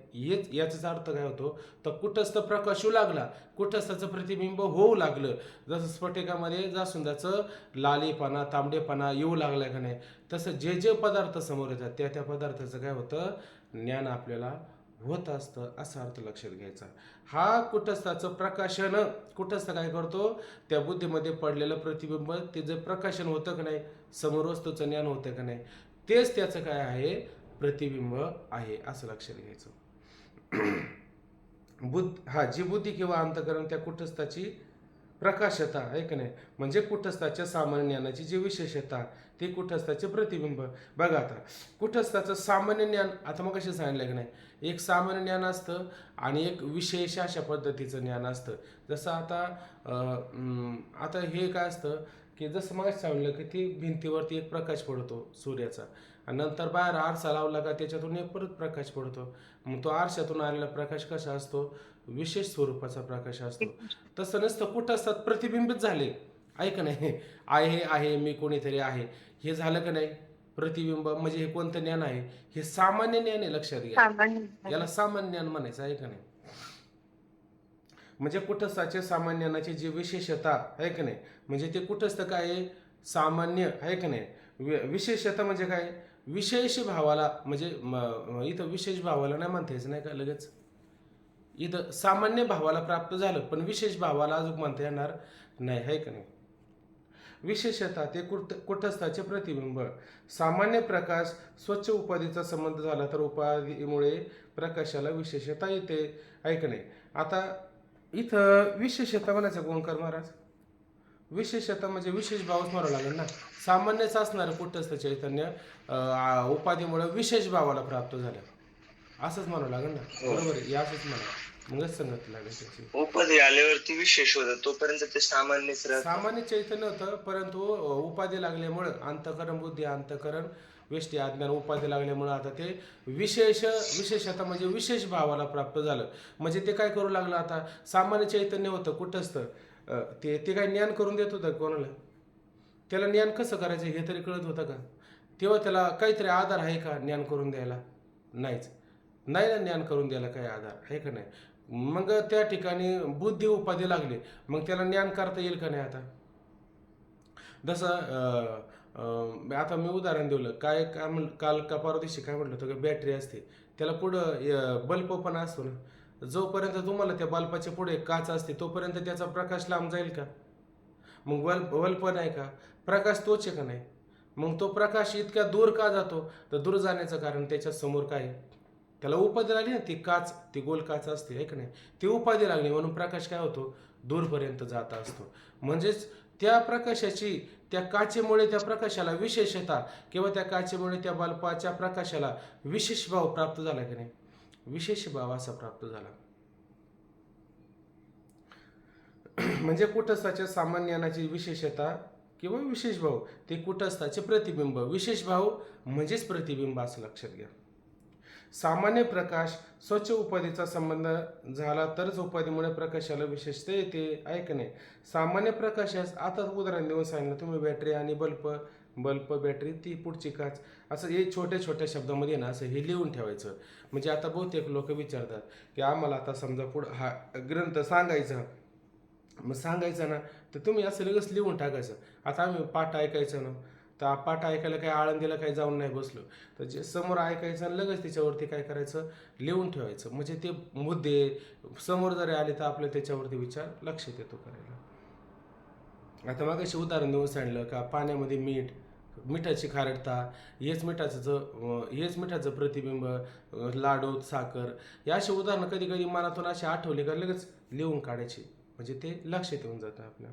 याचा अर्थ काय होतो? तर कुटस्थ प्रकाशू लागला, कुटस्थाचं प्रतिबिंब होऊ लागलं. जसं स्फटिकामध्ये जास्वंदाचं लालेपणा, तांबडेपणा येऊ लागला का नाही, तसं जे पदार्थ समोर येतात त्या पदार्थाचं काय होतं? ज्ञान आपल्याला होत असतं, असा अर्थ लक्षात घ्यायचा. हा कुटस्थाचं प्रकाशन, कुटस्थ काय करतो? त्या बुद्धीमध्ये पडलेलं प्रतिबिंब, ते जे प्रकाशन होतं का नाही, समोर वस्तूचं ज्ञान होतं का नाही, तेच त्याचं काय आहे? प्रतिबिंब आहे, असं लक्षात घ्यायचं. जी बुद्धी किंवा अंतकरण त्या कुटस्थाची प्रकाशता आहे का नाही, म्हणजे कुटस्थाच्या सामान्य ज्ञानाची जी विशेषता, ते कुटस्थाचे प्रतिबिंब. बघा आता कुटस्थाचं सामान्य ज्ञान, आता मग कसे सांगितलं की नाही, एक सामान्य ज्ञान असतं आणि एक विशेष अशा पद्धतीचं ज्ञान असतं. जसं आता हे काय असतं की जसं मग सांगितलं की ती भिंतीवरती एक प्रकाश पडतो सूर्याचा, आणि नंतर बाहेर आरसा लावला का त्याच्यातून एक परत प्रकाश पडतो. मग तो आरशातून आलेला प्रकाश कसा असतो? विशेष स्वरूपाचा प्रकाश असतो. तसं नसतं, कुटस्थात प्रतिबिंबित झाले आहे का नाही, आहे मी कोणीतरी आहे, हे झालं का नाही प्रतिबिंब. म्हणजे हे कोणतं ज्ञान आहे? हे सामान्य ज्ञान आहे. लक्षात घ्या, याला सामान्य ज्ञान म्हणायचं आहे का नाही. म्हणजे कुटस्थाचे सामान्य ज्ञानाची जी विशेषता आहे का नाही, म्हणजे ते कुटस्थ काय आहे? सामान्य आहे का नाही. विशेषता म्हणजे काय? विशेष भावाला, म्हणजे इथं विशेष भावाला नाही म्हणता यायचं नाही का लगेच. इथं सामान्य भावाला प्राप्त झालं, पण विशेष भावाला अजून म्हणता येणार नाही, आहे का नाही. विशेषतः ते कुटस्थाचे प्रतिबिंब. सामान्य प्रकाश स्वच्छ उपाधीचा संबंध झाला तर उपाधीमुळे प्रकाशाला विशेषता येते. ऐक नाही. आता इथं विशेषता म्हणायचं ओंकार महाराज. विशेषता म्हणजे विशेष भावच म्हणावं लागेल ना. सामान्यच असणारं कुटस्थ चैतन्य उपाधीमुळे विशेष भावाला प्राप्त झालं असंच म्हणावं लागेल ना. बरोबर आहे, असंच म्हणा, मगच संगती लागेल त्याची. उपाधी आल्यावरती विशेष होतं, तोपर्यंत ते सामान्यच राहतं. सामान्य चैतन्य होतं, परंतु उपाधी लागल्यामुळं अंतःकरण बुद्धी, अंतःकरण वेष्टी अज्ञान उपाधी लागल्यामुळं आता ते विशेषता म्हणजे विशेष भावाला प्राप्त झालं. म्हणजे ते काय करू लागलं, आता सामान्य चैतन्य होतं कुठंच ते काय ज्ञान करून देत होतं कोणाला? त्याला ज्ञान कसं करायचं हे तरी कळत होतं का? तेव्हा त्याला काहीतरी आधार आहे का ज्ञान करून द्यायला? नाहीच. नाही ना, ज्ञान करून द्यायला काही आधार आहे का नाही? मग त्या ठिकाणी बुद्धी उपाधी लागली, मग त्याला ज्ञान करता येईल का नाही? आता जसं आता मी उदाहरण दिलं, काय काल का परवा दिवशी काय म्हटलं होतं की बॅटरी असते, त्याला पुढं बल्ब पण असतो ना. जोपर्यंत तुम्हाला त्या बल्बाच्या पुढे काच असते तोपर्यंत त्याचा प्रकाश लांब जाईल का? मग बल्ब नाही का, प्रकाश तोच आहे का नाही? मग तो प्रकाश इतक्या दूर का जातो? तर दूर जाण्याचं कारण त्याच्या समोर काय आहे? त्याला उपाधी लागली ना, ती काच, ती गोल काच असते आहे का नाही, ती उपाधी लागली म्हणून प्रकाश काय होतो? दूरपर्यंत जात असतो. म्हणजेच त्या प्रकाशाची, त्या काचेमुळे त्या प्रकाशाला विशेषता किंवा त्या काचेमुळे त्या बल्बाच्या प्रकाशाला विशेष भाव प्राप्त झाला की नाही? विशेष भाव असा प्राप्त झाला. म्हणजे कुटस्थाच्या सामान्य ज्ञानाची विशेषता किंवा विशेष भाव ते कुटस्थाचे प्रतिबिंब. विशेष भाव म्हणजेच प्रतिबिंब असं लक्षात घ्या. सामान्य प्रकाश स्वच्छ उपाधीचा संबंध झाला तरच उपाधीमुळे प्रकाशाला विशेषता येते. ऐक नाही. सामान्य प्रकाशास आता उदाहरण देऊन सांगितलं तुम्ही, बॅटरी आणि बल्ब बॅटरी ती पुढची काच, असं हे छोट्या छोट्या शब्दामध्ये ना असं हे लिहून ठेवायचं. म्हणजे आता बहुतेक लोक विचारतात की आम्हाला आता समजा पुढं हा ग्रंथ सांगायचा, मग सांगायचं ना, तर तुम्ही असं लगेच लिहून टाकायचं. आता आम्ही पाठ ऐकायचं ना, तर पाठ ऐकायला काही आळंदीला काही जाऊन नाही बसलो, तर जे समोर ऐकायचं आणि लगेच त्याच्यावरती काय करायचं, लिहून ठेवायचं. म्हणजे ते मुद्दे समोर जरी आले तर आपल्या त्याच्यावरती विचार लक्षात येतो करायला. आता मग अशी उदाहरण देऊन सांगितलं का पाण्यामध्ये मिठाची खारटता, हेच मिठाचं प्रतिबिंब, लाडू, साखर, या अशी उदाहरणं कधी कधी मनातून अशी आठवली का लगेच लिहून काढायची. म्हणजे ते लक्षात येऊन जातं आपल्या.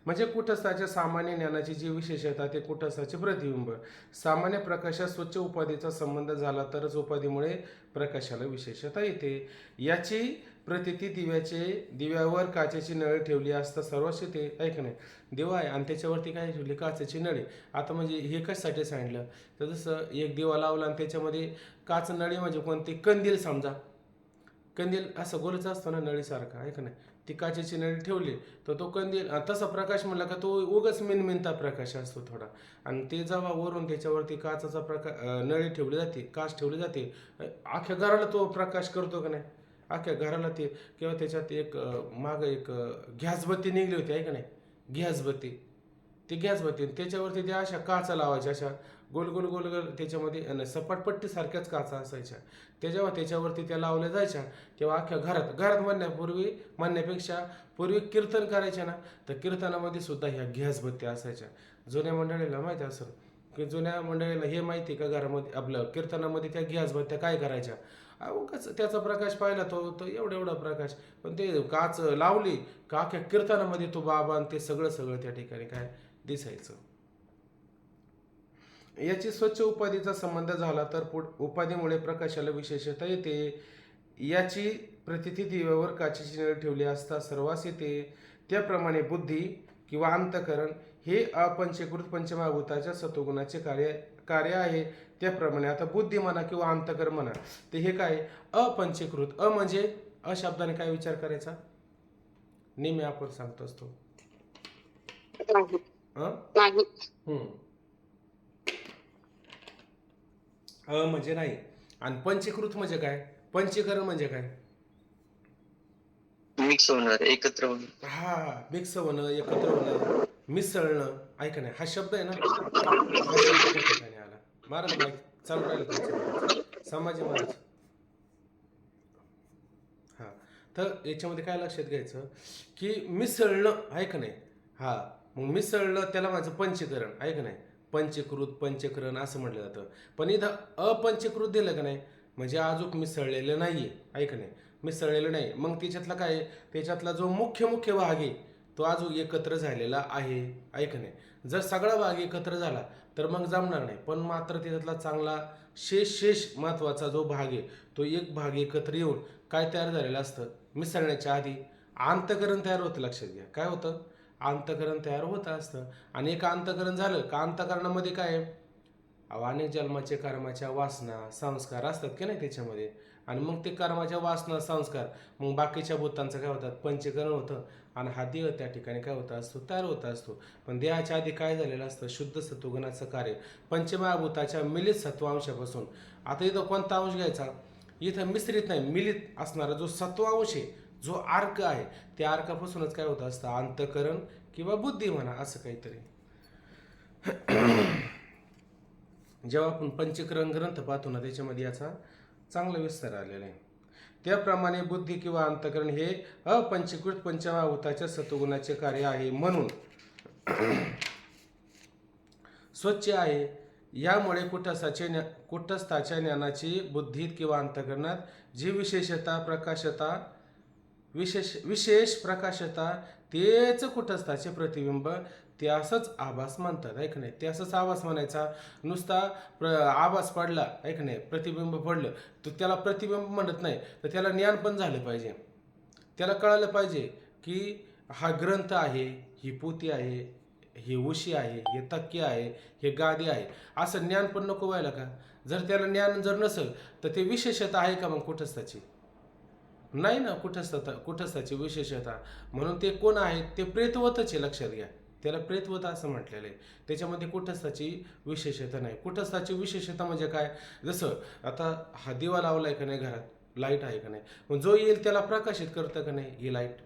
म्हणजे कुटस्थाच्या सामान्य ज्ञानाची जी विशेषता ते कुटस्थाचे प्रतिबिंब. सामान्य प्रकाशात स्वच्छ उपाधीचा संबंध झाला तरच उपाधीमुळे प्रकाशाला विशेषता येते. याची प्रतीती दिव्यावर काचेची नळी ठेवली असता सर्वच येते. ऐक नाही, दिवा आहे आणि त्याच्यावरती काय ठेवली? काचेची नळी. आता म्हणजे हे कशासाठी सांगितलं, तर जसं एक दिवा लावला आणि त्याच्यामध्ये काच नळी, म्हणजे कोणती? कंदील समजा. कंदील असं गोलच असतो ना नळीसारखा, आहे का नाही? ती काचेची नळी ठेवली तर तो कंदील तसा प्रकाश म्हणला का तो उगाच मिनमिनता प्रकाश असतो थोडा. आणि ते जेव्हा वरून त्याच्यावरती काचाचा नळी ठेवली जाते, काच ठेवली जाते, अख्ख्या घराला तो प्रकाश करतो का नाही? अख्ख्या घराला ते. किंवा त्याच्यात मागं एक गॅसबत्ती निघली होती, आहे का नाही? ती गॅसबत्ती त्याच्यावरती त्या अशा काचा लावायच्या, अशा गोल गोल गोल गोल त्याच्यामध्ये सपाटपट्टीसारख्याच काचा असायच्या. जेव्हा त्याच्यावरती त्या लावल्या जायच्या तेव्हा अख्ख्या घरात म्हणण्यापेक्षा पूर्वी कीर्तन करायच्या ना, तर कीर्तनामध्ये सुद्धा ह्या गॅसबत्ती असायच्या. जुन्या मंडळीला माहिती असेल की जुन्या मंडळीला हे माहिती का, घरामध्ये आपलं कीर्तनामध्ये त्या गॅसबत्त्या काय करायच्या? कसं त्याचा प्रकाश पाहिला तो एवढा प्रकाश, पण ते काच लावली का अख्ख्या कीर्तनामध्ये तो बाबा आणि ते सगळं त्या ठिकाणी काय दिसायचं. याची स्वच्छ उपाधीचा संबंध झाला तर उपाधीमुळे प्रकाशाला विशेषता येते. याची प्रतीती दिव्यावर काचेची नळी ठेवली असता सर्वांस येते. त्याप्रमाणे बुद्धी किंवा अंतःकरण हे अपंचीकृत पंचमहाभूताच्या सत्वगुणाचे कार्य आहे. त्याप्रमाणे आता बुद्धी म्हणा किंवा अंतःकरण म्हणा, ते हे काय? अपंचीकृत. म्हणजे शब्दाने काय विचार करायचा? नेहमी आपण सांगतो असतो नाही. म्हणजे नाही. आणि पंचीकृत म्हणजे काय? पंचीकरण म्हणजे काय? मिक्स होणार, एकत्र होणार. हा, मिक्स होणं, एकत्र होणं, मिसळणं. ऐका नाही, हा शब्द आहे ना, हा शब्द त्या ठिकाणी आला. महाराज माईक चालू राहील तुमचं, संभाजी महाराज. हा, तर याच्यामध्ये काय लक्षात घ्यायचं की मिसळणं, आहे का नाही? हा, मग मिसळलं त्याला माझं पंचकरण आहे का नाही, पंचकृत पंचकरण असं म्हटलं जातं. पण इथं अपंचकृत दिलं का नाही म्हणजे अजून मिसळलेलं नाही आहे का नाही, मिसळलेलं नाही. मग त्याच्यातला काय आहे, त्याच्यातला जो मुख्य भाग आहे तो अजून एकत्र झालेला आहे का नाही. जर सगळा भाग एकत्र झाला तर मग जमणार नाही, पण मात्र त्याच्यातला चांगला शेष महत्त्वाचा जो भाग आहे तो एक भाग एकत्र येऊन काय तयार झालेलं असतं, मिसळण्याच्या आधी अंतकरण तयार होतं. लक्षात घ्या, काय होतं, अंतकरण तयार होत असतं. आणि एक अंतकरण झालं का अंतकरणामध्ये काय आहे, अनेक जन्माचे कर्माच्या वासना संस्कार असतात की नाही त्याच्यामध्ये. आणि मग ते कर्माच्या वासना संस्कार मग बाकीच्या भूतांचं काय होतात, पंचकरण होतं. आणि हा देह त्या ठिकाणी काय होत असतो, तयार होत असतो. पण देहाच्या आधी काय झालेलं असतं, शुद्ध सत्वगुणाचं कार्य पंचमहाभूताच्या मिलित सत्वांशापासून. आता इथं कोणता अंश घ्यायचा, इथं मिश्रित नाही, मिलित असणारा जो सत्वांश आहे, जो अर्क आहे, त्या अर्कापासूनच काय होत असतं, अंतकरण किंवा बुद्धी म्हणा असं काहीतरी. जेव्हा आपण पंचकरण ग्रंथ पाहतो ना त्याच्यामध्ये याचा चांगला विस्तार आलेला आहे. त्याप्रमाणे बुद्धी किंवा अंतकरण हे अपंचीकृत पंचमहाभूताच्या सत्वगुणाचे कार्य आहे म्हणून स्वच्छ आहे. यामुळे कुटस्थाच्या ज्ञानाची बुद्धीत किंवा अंतकरणात जी विशेष प्रकाशता तेच कुटस्थाचे प्रतिबिंब, त्यासच आभास म्हणतात आहे का नाही. त्यासच आभास म्हणायचा, नुसता आभास पडला आहे का नाही, प्रतिबिंब पडलं तर त्याला प्रतिबिंब म्हणत नाही, तर त्याला ज्ञान पण झालं पाहिजे. त्याला कळालं पाहिजे की हा ग्रंथ आहे, ही पोथी आहे, हे उशी आहे, हे तक्की आहे, हे गादी आहे, असं ज्ञान पण नको व्हायला का. जर त्याला ज्ञान जर नसेल तर ते विशेषता आहे का मग कुटस्थाची, नाही ना. कुटस्थाची विशेषता म्हणून ते कोण आहे, ते प्रेतवतच आहे. लक्षात घ्या, त्याला प्रेतवत असं म्हटलेलं आहे. त्याच्यामध्ये कुटस्थाची विशेषता नाही. कुटस्थाची विशेषता म्हणजे काय, जसं आता हा दिवा लावलाय का नाही, घरात लाईट आहे का नाही, मग जो येईल त्याला प्रकाशित करतं का नाही, ही लाईट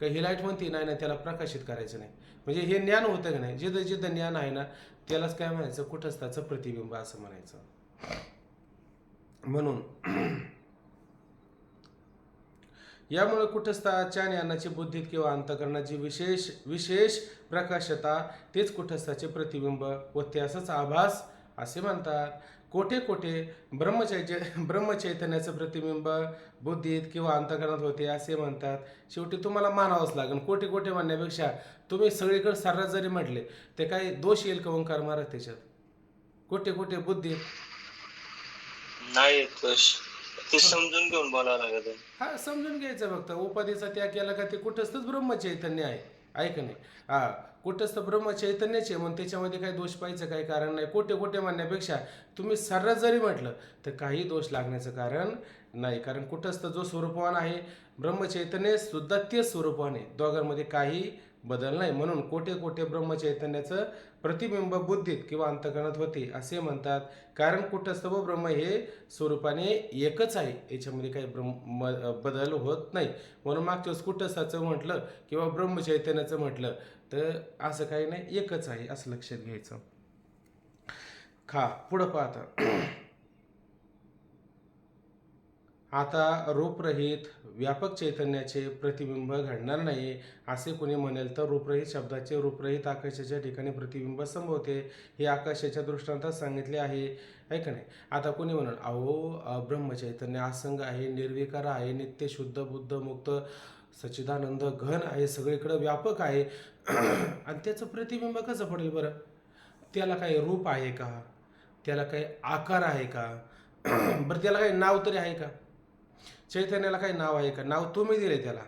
का, ही लाईट म्हणते नाही ना त्याला प्रकाशित करायचं नाही. म्हणजे हे ज्ञान होतं का नाही, जिथं ज्ञान आहे ना त्यालाच काय म्हणायचं, कुटस्थाचं प्रतिबिंब असं म्हणायचं. म्हणून यामुळे कुटस्थाच्या ज्ञानाची बुद्धीत किंवा अंतकरणाची विशेष प्रकाशता तेच कुटस्थाचे प्रतिबिंब व त्यासच आभास असे म्हणतात. कोठे ब्रह्मचैतन्याचं प्रतिबिंब बुद्धीत किंवा अंतकरणात होते असे म्हणतात. शेवटी तुम्हाला मानावंच लागेल. कोठे म्हणण्यापेक्षा तुम्ही सगळीकडे सर्रास जरी म्हटले ते काही दोष येईल का ओंकार महाराज त्याच्यात. कोठे बुद्धीत नाही ते समजून घेऊन बोलावं लागत. हा समजून घ्यायचं फक्त. उपाधीचा त्याग केला का ते कुठंस्थच ब्रह्मचैतन्य आहे का नाही. हा कुठंस्थ ब्रह्मचैतन्याचे म्हणून त्याच्यामध्ये काही दोष पाहायचं काही कारण नाही. कोठे म्हणण्यापेक्षा तुम्ही सर्रास जरी म्हटलं तर काही दोष लागण्याचं कारण नाही. कारण कुठंस्थ जो स्वरूपवान आहे ब्रह्मचैतन्य सुद्धा तेच स्वरूपवान आहे, दोघांमध्ये काही बदल नाही. म्हणून कोठे ब्रह्मचैतन्याचं प्रतिबिंब बुद्धीत किंवा अंतकरणात होते असे म्हणतात. कारण कुटस्थ व ब्रह्म हे स्वरूपाने एकच आहे, याच्यामध्ये काही बदल होत नाही. म्हणून मागच्या वेळेस कुटस्थाचं म्हटलं किंवा ब्रह्मचैतन्याचं म्हटलं तर असं काही नाही, एकच आहे असं लक्षात घ्यायचं. पुढं पाहता आता रूपरहित व्यापक चैतन्याचे प्रतिबिंब घडणार नाही असे कोणी म्हणेल तर रूपरहित शब्दाचे रूपरहित आकाशाच्या ठिकाणी प्रतिबिंब संभवते, हे आकाशाच्या दृष्टांतात सांगितले आहे का नाही. आता कोणी म्हणेल अहो ब्रह्मचैतन्य असंग आहे, निर्विकार आहे, नित्य शुद्ध बुद्ध मुक्त सच्चिदानंद घन आहे, सगळीकडे व्यापक आहे आणि त्याचं प्रतिबिंब कसं पडेल बरं. त्याला काही रूप आहे का, त्याला काही आकार आहे का, बरं त्याला काही नाव तरी आहे का. चैतन्याला काही नाव आहे का, नाव तुम्ही दिले त्याला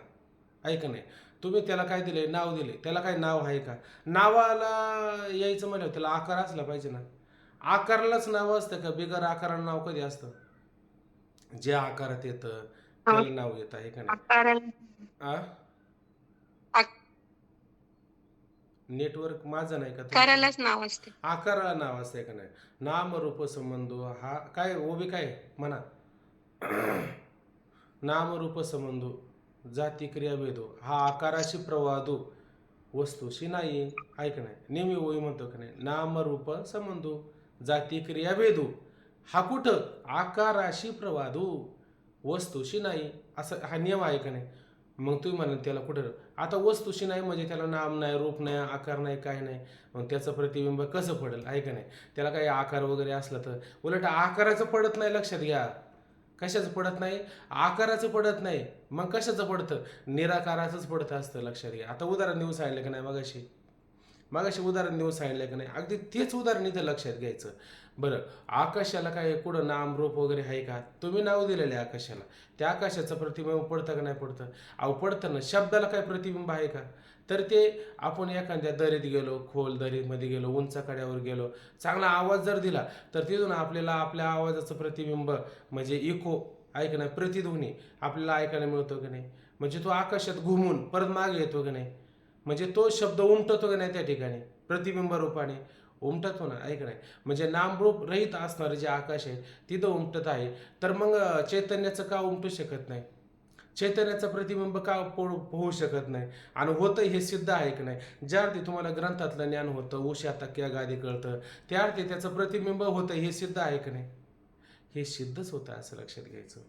का नाही. तुम्ही त्याला काय दिले, नाव दिले, त्याला काही नाव आहे का. नावाला यायचं म्हणलं त्याला आकार असला पाहिजे ना. आकारालाच नाव असतं का, बिगर आकाराला नाव कधी असतं. जे आकारात येतं त्याला नाव येत आहे का नाही. नेटवर्क माझं नाही का, आकारालाच नाव असते, आकाराला नाव असते का नाही. नाम रूप संबंधो हा काय ओबी काय म्हणा, नाम रूप संबंधो जाती क्रिया भेदो हा आकाराशी प्रवादो वस्तूशी नाही आहे का नाही. नेहमी ओळी म्हणतो का नाही, नाम रूप संबंधो जाती क्रिया भेदो हा कुठं आकाराशी प्रवादो वस्तूशी नाही, असं हा नियम आहे का नाही. मग तुम्ही म्हणाल त्याला कुठं आता वस्तूशी नाही म्हणजे त्याला नाम नाही, रूप नाही, आकार नाही, काय नाही, मग त्याचं प्रतिबिंब कसं पडेल आहे का नाही? त्याला काही आकार वगैरे असला तर उलट आकाराचं पडत नाही, लक्षात घ्या. कशाचं पडत नाही? आकाराचं पडत नाही. मग कशाचं पडतं? निराकाराचंच पडतं असतं, लक्षात घ्या. आता उदाहरण देऊन सांगितलं का नाही मगाशी उदाहरण देऊन सांगितलं का नाही, अगदी तेच उदाहरण इथं लक्षात घ्यायचं. बरं, आकाशाला काय कुठं नाम रूप वगैरे आहे का? तुम्ही नाव दिलेलं आहे आकाशाला, त्या आकाशाचं प्रतिबिंब पडतं का नाही पडतं? अहो पडतं ना. शब्दाला काय प्रतिबिंब आहे का? तर ते आपण एखाद्या दरीत गेलो, खोल दरीमध्ये गेलो, उंच कड्यावर गेलो, चांगला आवाज जर दिला तर तिथून आपल्याला आपल्या आवाजाचं प्रतिबिंब म्हणजे इको ऐक ना, प्रतिध्वनी आपल्याला ऐकायला मिळतो की नाही? म्हणजे तो आकाशात घुमून परत मागे येतो की नाही? म्हणजे तो शब्द उमटतो की नाही त्या ठिकाणी प्रतिबिंब रूपाने? उमटतो ना, ऐक नाही. म्हणजे नामरूप रहित असणारं जे आकाश आहे तिथं उमटत आहे. तर मग चैतन्याचं का उमटू शकत नाही? चैतन्याचं प्रतिबिंब का होऊ शकत नाही? आणि होतं हे सिद्ध आहे की नाही? ज्या अर्थी तुम्हाला ग्रंथातलं ज्ञान होतं, उशा तक्क्या गादी कळतं, त्या अर्थी त्याचं प्रतिबिंब होतं हे सिद्ध आहे की नाही? हे सिद्धच होतं असं लक्षात घ्यायचं.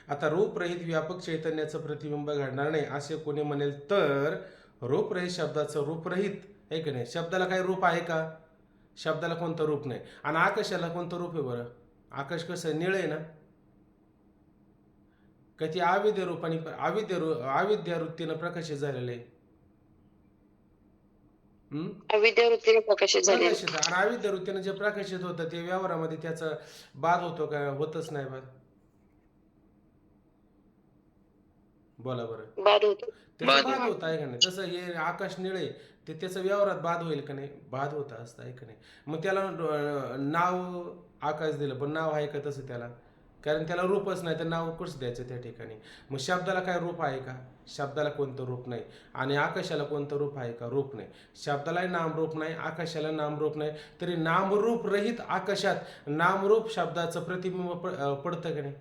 आता रूपरहित व्यापक चैतन्याचं प्रतिबिंब घडणार नाही असे कोणी म्हणेल तर रूपरहित शब्दाचं रूपरहित आहे की नाही? शब्दाला काही रूप आहे का? शब्दाला कोणतं रूप नाही. आणि आकाशाला कोणतं रूप आहे बरं? आकाश कसं निळ आहे ना? का ती अविद्य रूपाने अविद्या वृत्तीनं प्रकाशित झालेलं आहे? अविद्या वृत्तीने प्रकाशित झालेले. प्रकाशित. आणि अविद्या वृत्तीनं जे प्रकाशित होतं ते व्यवहारामध्ये त्याचा बाद होतो का? होतच नाही बाद. बोला बरं. बाद होतो. त्याचा बाद होत आहे का नाही? तसं हे आकाश निळे ते त्याचं व्यवहारात बाद होईल का नाही? बाद होत असतं आहे का नाही? मग त्याला नाव आकाश दिलं, पण नाव आहे का तसं त्याला? कारण त्याला रूपच नाही तर नाव कसं द्यायचं त्या ठिकाणी? मग शब्दाला काय रूप आहे का? शब्दाला कोणतं रूप नाही. आणि आकाशाला कोणतं रूप आहे का? रूप नाही. शब्दालाही नामरूप नाही, आकाशाला नामरूप नाही, तरी नामरूप रहित आकाशात नामरूप शब्दाचं प्रतिबिंब पडतं का नाही?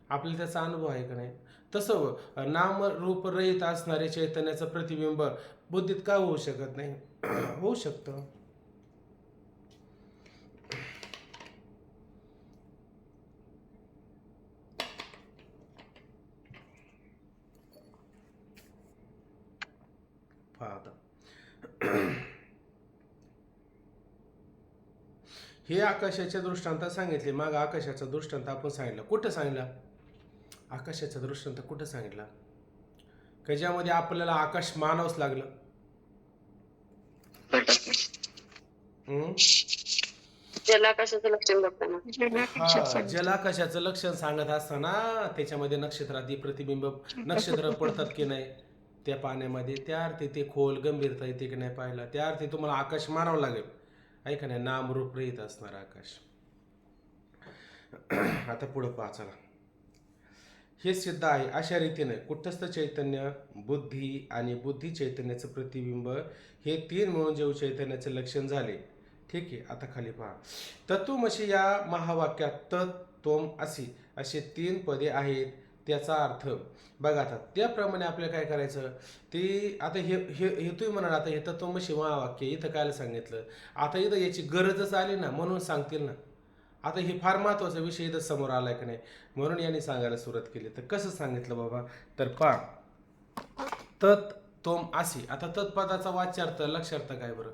आपल्याला त्याचा अनुभव आहे का नाही? तसं नामरूप रहित असणारे चैतन्याचं प्रतिबिंब बुद्धीत का होऊ शकत नाही? होऊ शकतं. पाहता हे आकाशाच्या दृष्टांतात सांगितले. मग आकाशाचा दृष्टांत आपण सांगितलं. कुठं सांगितलं? आकाशाचा दृष्टांत कुठं सांगितला? का ज्यामध्ये आपल्याला आकाश मानावंच लागलं? जलाकाशाचं लक्षण बघताना. जलाकाशाचं लक्षण सांगत असताना त्याच्यामध्ये नक्षत्रादी प्रतिबिंब नक्षत्र पडतात की नाही त्या पाण्यामध्ये, त्या अर्थी ते खोल गंभीरता येते की नाही पाहिला, त्या अर्थी तुम्हाला आकाश मानावं लागेल. ऐका नाही, नामरूप रहित असणार आकाश. आता पुढं पहा चला. हे सिद्ध आहे अशा रीतीने कुटस्थ चैतन्य, बुद्धी आणि बुद्धी चैतन्याचं प्रतिबिंब हे तीन मिळून जेव चैतन्याचं लक्षण झाले. ठीक आहे. आता खाली पहा. तत्वमसी या महावाक्यात तत्, त्वम, असी असे तीन पदे आहेत. त्याचा अर्थ बघा. आता त्याप्रमाणे आपल्याला काय करायचं ते आता हे हे हे तुम्ही म्हणाल आता हे तत्वमसी महावाक्य इथं काय सांगितलं? आता इथं याची गरजच आली ना म्हणून सांगतील ना. आता हे फार महत्त्वाचा विषय इथं समोर आलाय का नाही म्हणून यांनी सांगायला सुरुवात केली. तर कसं सांगितलं बाबा? तर पहा, तत्, त्वम, असी. आता तत्पदाचा वाच्यार्थ लक्षार्थ काय बरं?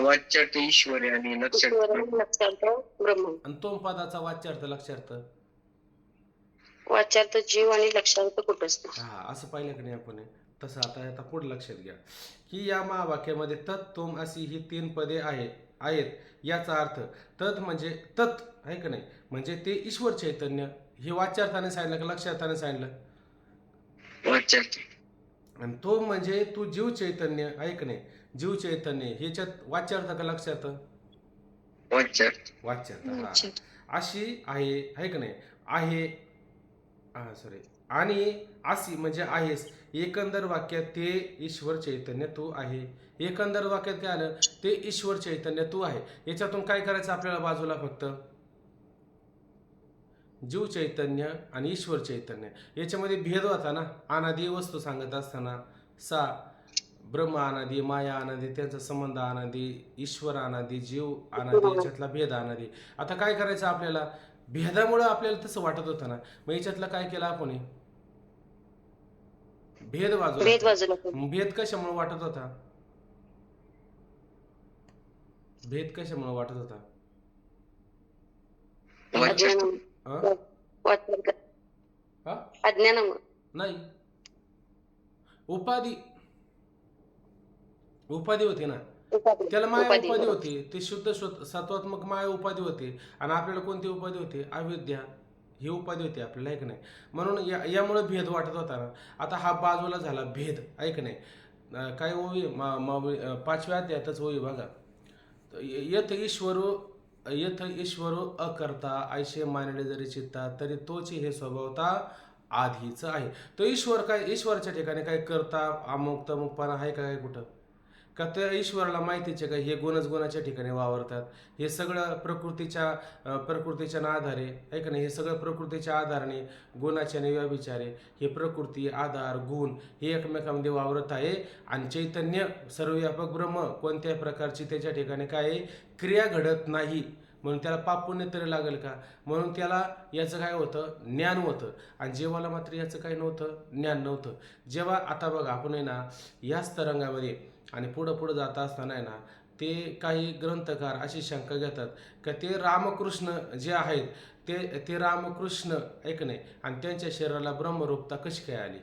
वाच्यार्थ ईश्वर आहे आणि लक्षार्थ ब्रह्म. आणि तोम पदाचा वाच्यार्थ लक्षार्थ वाच्यार्थ जीव आणि लक्षार्थ कुटस्थ. हा, असं पाहिलं की नाही आपण? तसं आता पुढे लक्षात घ्या की या महावाक्यामध्ये तत्, त्वम, असी ही तीन पदे आहेत. याचा अर्थ तत् म्हणजे तत् आहे का नाही म्हणजे ते ईश्वर चैतन्य. हे वाच्यार्थाने सांगितलं का लक्षार्थाने सांगितलं? वाच्यार्थ. आणि तो म्हणजे तू जीव चैतन्य आहे का नाही? जीव चैतन्य ह्याच्यात वाच्यार्थ का लक्षार्थ? वाच्यार्थ. वाच्यार्थ. हा, अशी आहे का नाही? आहे सॉरी. आणि असी म्हणजे आहेस. एकंदर वाक्यात ते ईश्वर चैतन्य तू आहे. एकंदर वाक्यात काय आलं? ते ईश्वर चैतन्य तू आहे. याच्यातून काय करायचं आपल्याला बाजूला? फक्त जीव चैतन्य आणि ईश्वर चैतन्य याच्यामध्ये भेद होता ना. अनादी वस्तू सांगत असताना सा ब्रह्म अनादी, माया अनादी, त्यांचा संबंध अनादी, ईश्वर अनादी, जीव अनादी, याच्यातला भेद अनादी. आता काय करायचं आपल्याला? भेदामुळं आपल्याला तसं वाटत होतं ना. मग याच्यातलं काय केलं आपण हे? भेद बाजूला भेद केला. बाजूला केला. मग भेद कशामुळे वाटत होता? भेद कशामुळे वाटत होता? अज्ञानामुळे. अं? हा? अज्ञानामुळे. नाही. उपाधी उपाधी होती ना. त्याला माया उपाधी बरोबर. होती. ते शुद्ध सत्वात्मक माया उपाधी होती. आणि आपल्याला कोणती उपाधी होती? अविद्या ही उपाधी होती आपल्याला, ऐक नाही. म्हणून यामुळे भेद वाटत होता ना. आता हा बाजूला झाला भेद, ऐक नाही. काय ओवी 5व्या अध्यायातच ओवी बघा. यथ ईश्वरो अकर्ता ऐशे मानले जरी चित्ता तरी तोची हे स्वभावता आधीच आहे. तो ईश्वर काय, ईश्वराच्या ठिकाणी काय करता अमुक तमुकपणा आहे का काय कुठं? का त्या ईश्वराला माहितीचे का हे गुणच गुणाच्या ठिकाणी वावरतात? हे सगळं प्रकृतीच्या आधारे, आहे का नाही? हे सगळं प्रकृतीच्या आधाराने गुणाच्या आणि व्यभिचारे हे प्रकृती आधार गुण हे एकमेकांमध्ये वावरत आहे. आणि चैतन्य सर्वव्यापक ब्रह्म कोणत्याही प्रकारची त्याच्या ठिकाणी काय क्रिया घडत नाही. म्हणून त्याला पाप पुण्य तरी लागेल का? म्हणून त्याला याचं काय होतं? ज्ञान होतं. आणि जीवाला मात्र याचं काय नव्हतं? ज्ञान नव्हतं. जेव्हा आता बघा आपण आहे ना याच तरंगामध्ये आणि पुढं जाता असताना आहे ना ते काही ग्रंथकार अशी शंका घेतात का ते रामकृष्ण जे आहेत ते रामकृष्ण, ऐक नाही, आणि त्यांच्या शरीराला ब्रह्मरूपता कशी काय आली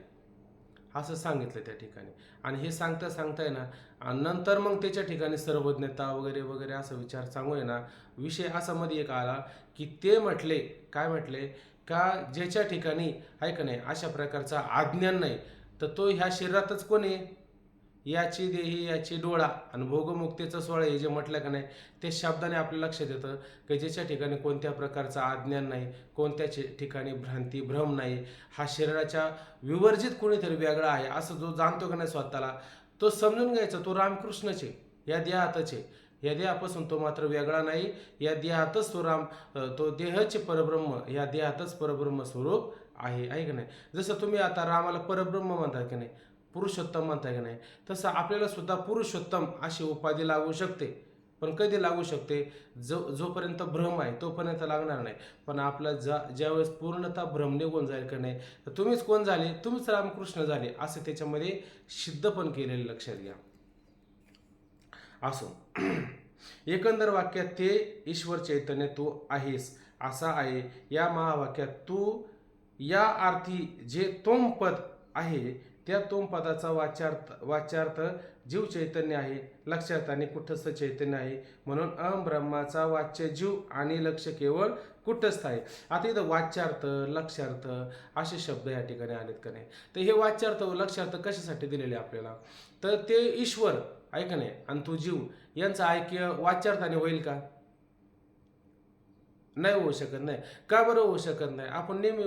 असं सांगितलं त्या ठिकाणी. आणि हे सांगताय ना आणि नंतर मग त्याच्या ठिकाणी सर्वज्ञता वगैरे वगैरे असं विचार सांगू आहे ना. विषय असा मध्ये एक आला की ते म्हटले, काय म्हटले का ज्याच्या ठिकाणी ऐक नाही अशा प्रकारचा अज्ञान नाही तर तो ह्या शरीरातच कोण आहे? याची देही याची डोळा आणि भोगमुक्तीचं सोहळा हे जे म्हटलं का नाही ते शब्दाने आपल्या लक्षात येतं की ज्याच्या ठिकाणी कोणत्या प्रकारचं अज्ञान नाही, कोणत्या ठिकाणी भ्रांती भ्रम नाही, हा शरीराच्या विवर्जित कोणीतरी वेगळा आहे असं जो जाणतो का नाही स्वतःला, तो समजून घ्यायचा तो रामकृष्णचे या देहातच आहे. या देहापासून तो मात्र वेगळा नाही. या देहातच तो देहाचे परब्रह्म, या देहातच परब्रह्म स्वरूप आहे का नाही? जसं तुम्ही आता रामाला परब्रह्म म्हणता की नाही, पुरुषोत्तम म्हणताय की नाही, तसं आपल्याला सुद्धा पुरुषोत्तम अशी उपाधी लागू शकते. पण कधी लागू शकते? जोपर्यंत भ्रम आहे तोपर्यंत लागणार नाही. पण आपला ज्यावेळेस पूर्णतः भ्रम निघून जाईल का नाही तर तुम्हीच कोण झाले? तुम्हीच रामकृष्ण झाले असं त्याच्यामध्ये सिद्ध पण केलेलं लक्षात घ्या. असो एकंदर वाक्यात ते ईश्वर चैतन्य तू आहेस असा आहे. या महावाक्यात तू या अर्थी जे तोम पद आहे त्या तोम पदाचा वाच्यार्थ जीव चैतन्य आहे. लक्षार्थ आणि कुठस्थ चैतन्य आहे. म्हणून ब्रह्माचा वाच्य जीव आणि लक्ष केवळ कुठस्थ आहे. आता इथं वाच्यार्थ लक्षार्थ असे शब्द या ठिकाणी आलेत का नाही. तर हे वाच्यार्थ व लक्षार्थ कशासाठी दिलेले आपल्याला? तर ते ईश्वर ऐक नाही आणि तो जीव यांचं ऐक्य वाच्यार्थाने होईल का? नाही होऊ शकत. नाही का बरं होऊ शकत नाही? आपण नेहमी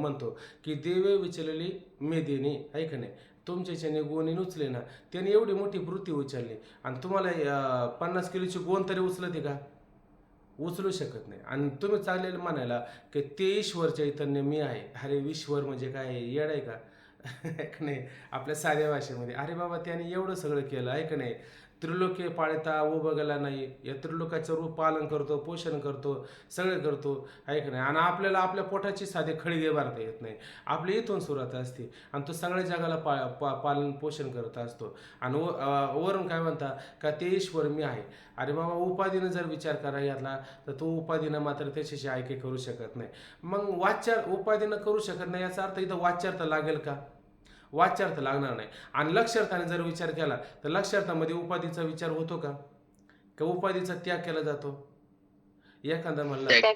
म्हणतो की देवे विचलली मेदिनी, ऐक नाही, तुमच्याच्याने गोणी उचले ना. त्याने एवढी मोठी वृत्ती उचलली आणि तुम्हाला 50 किलोची गोण तरी उचलते का? उचलू शकत नाही. आणि तुम्ही चाललेलं म्हणायला की ते ईश्वर चैतन्य मी आहे. अरे ईश्वर म्हणजे काय येड आहे का? ऐक नाही आपल्या साध्या भाषेमध्ये, अरे बाबा त्याने एवढं सगळं केलं, ऐक नाही, त्रिलोके पाळता उभं गेला नाही, या त्रिलोकाचं रूप पालन करतो, पोषण करतो, सगळं करतो, ऐक नाही. आणि आपल्याला आपल्या पोटाची साधे खळगे भरता येत नाही. आपली इथून सुरुवात असते आणि तो सगळ्या जगाला पालन पोषण करत असतो. आणि वरून काय म्हणता का ते ईश्वर मी आहे. अरे बाबा उपाधीनं जर विचार करायला घेतला तर तो उपाधीनं मात्र त्याच्याशी ऐके करू शकत नाही. मग उपाधीनं करू शकत नाही याचा अर्थ इथं वाच्यार्थ लागेल का? वाच्यार्थ लागणार नाही. आणि लक्षार्थाने जर विचार केला तर लक्षार्थामध्ये उपाधीचा विचार होतो का? उपाधीचा त्याग केला जातो? एखादा म्हणला